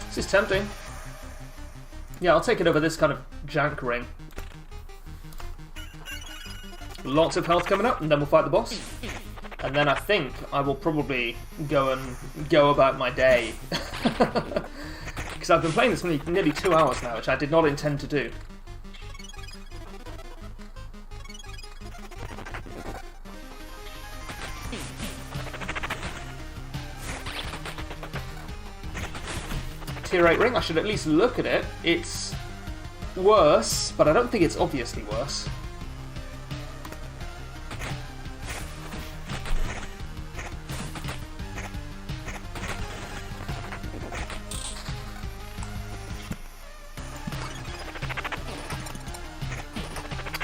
This is tempting. Yeah, I'll take it over this kind of jank ring. Lots of health coming up, and then we'll fight the boss. And then I think I will probably go about my day. Because I've been playing this for nearly 2 hours now, which I did not intend to do. Tier 8 ring, I should at least look at it. It's worse, but I don't think it's obviously worse.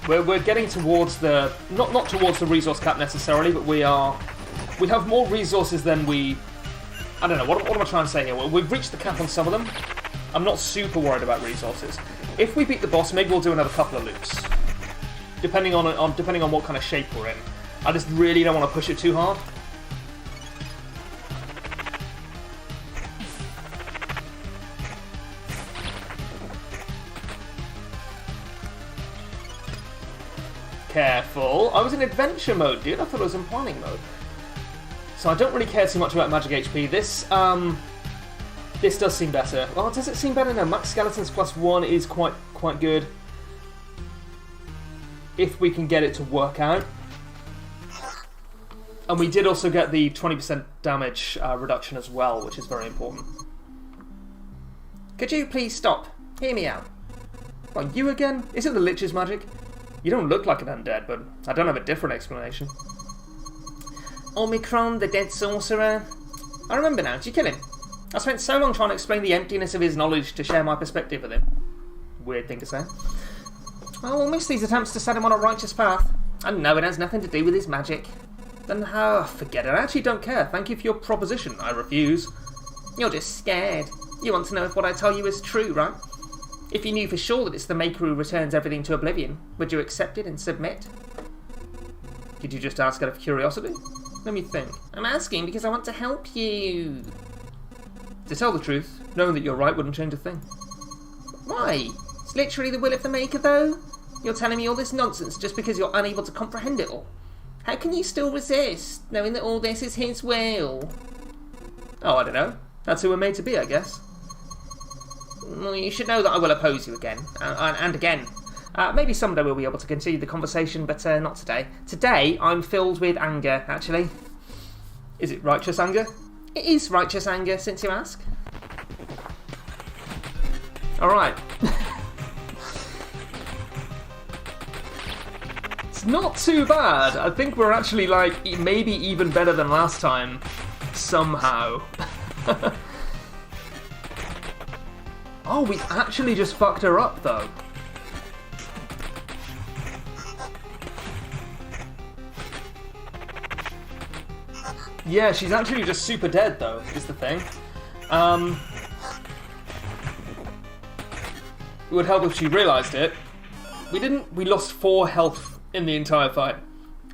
We're getting towards the not towards the resource cap necessarily, but we have more resources than we. I don't know what am I trying to say here. Well, we've reached the cap on some of them. I'm not super worried about resources. If we beat the boss, maybe we'll do another couple of loops, depending on what kind of shape we're in. I just really don't want to push it too hard. Careful. I was in adventure mode, dude. I thought I was in planning mode. So I don't really care too much about magic HP. This does seem better. Oh, does it seem better? No, max skeletons +1 is quite good. If we can get it to work out. And we did also get the 20% damage reduction as well, which is very important. Could you please stop? Hear me out. What, you again? Is it the Lich's magic? You don't look like an undead, but I don't have a different explanation. Omicron, the dead sorcerer. I remember now. Did you kill him? I spent so long trying to explain the emptiness of his knowledge to share my perspective with him. weird thing to say. Well, we'll miss these attempts to set him on a righteous path. And no, it has nothing to do with his magic. Then how? Forget it. I actually don't care. Thank you for your proposition. I refuse. You're just scared. You want to know if what I tell you is true, right? If you knew for sure that it's the Maker who returns everything to oblivion, would you accept it and submit? Did you just ask out of curiosity? Let me think. I'm asking because I want to help you. To tell the truth, knowing that you're right wouldn't change a thing. Why? It's literally the will of the Maker, though. You're telling me all this nonsense just because you're unable to comprehend it all. How can you still resist, knowing that all this is his will? Oh, I don't know. That's who we're made to be, I guess. Well, you should know that I will oppose you again, and again. Maybe someday we'll be able to continue the conversation, but not today. Today, I'm filled with anger, actually. Is it righteous anger? It is righteous anger, since you ask. Alright. It's not too bad. I think we're actually, like, maybe even better than last time. Somehow. Oh, we actually just fucked her up, though. Yeah, she's actually just super dead, though, is the thing. It would help if she realised it. We didn't. We lost 4 health in the entire fight.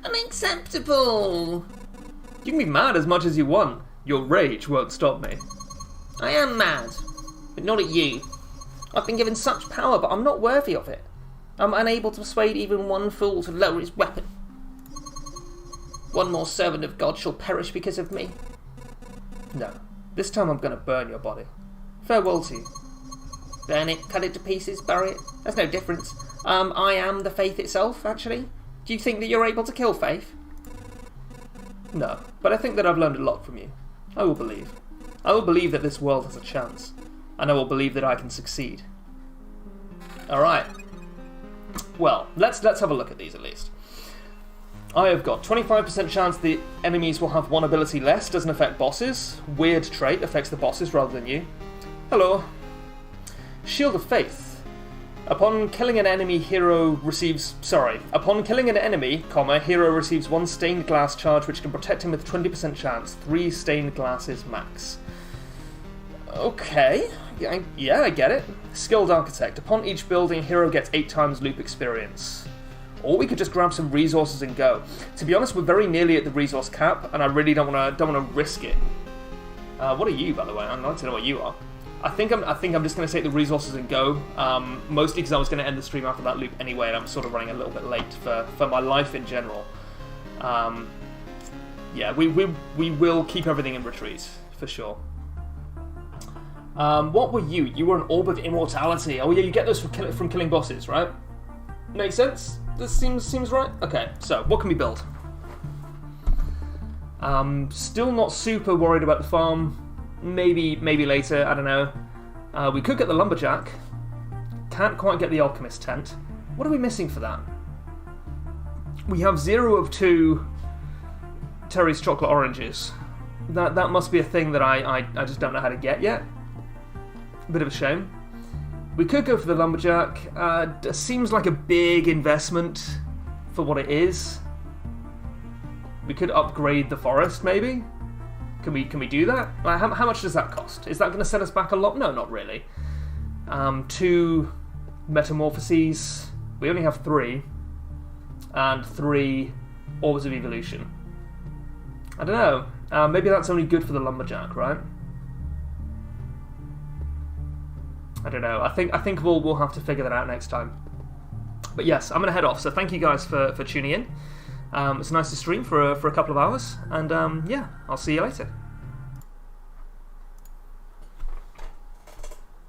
Unacceptable! You can be mad as much as you want. Your rage won't stop me. I am mad, but not at you. I've been given such power, but I'm not worthy of it. I'm unable to persuade even one fool to lower his weapon. One more servant of God shall perish because of me. No. This time I'm going to burn your body. Farewell to you. Burn it, cut it to pieces, bury it. There's no difference. I am the faith itself, actually. Do you think that you're able to kill faith? No, but I think that I've learned a lot from you. I will believe. I will believe that this world has a chance. And I will believe that I can succeed. Alright. Well, let's have a look at these at least. I have got 25% chance the enemies will have one ability less, doesn't affect bosses. Weird trait, affects the bosses rather than you. Hello. Shield of Faith. Upon killing an enemy, hero receives... Upon killing an enemy, hero receives 1 stained glass charge which can protect him with 20% chance. 3 stained glasses max. Okay. Yeah, I get it. Skilled Architect. Upon each building, hero gets 8 times loop experience. Or we could just grab some resources and go. To be honest, we're very nearly at the resource cap, and I really don't want to risk it. What are you, by the way? I'd like to know what you are. I think I'm just going to take the resources and go. Mostly because I was going to end the stream after that loop anyway, and I'm sort of running a little bit late for my life in general. Yeah, we will keep everything in retreat for sure. What were you? You were an Orb of Immortality. Oh yeah, you get those from killing bosses, right? Makes sense? This seems right? Okay, so what can we build? Still not super worried about the farm. Maybe later, I don't know. We could get the Lumberjack. Can't quite get the Alchemist Tent. What are we missing for that? We have 0 of 2 Terry's Chocolate Oranges. That must be a thing that I just don't know how to get yet. Bit of a shame. We could go for the Lumberjack. Seems like a big investment for what it is. We could upgrade the forest, maybe? Can we do that? How much does that cost? Is that going to set us back a lot? No, not really. 2 Metamorphoses. We only have 3. And 3 Orbs of Evolution. I don't know. Maybe that's only good for the Lumberjack, right? I don't know. I think we'll have to figure that out next time. But yes, I'm going to head off. So thank you guys for tuning in. It's nice to stream for a couple of hours. And yeah, I'll see you later.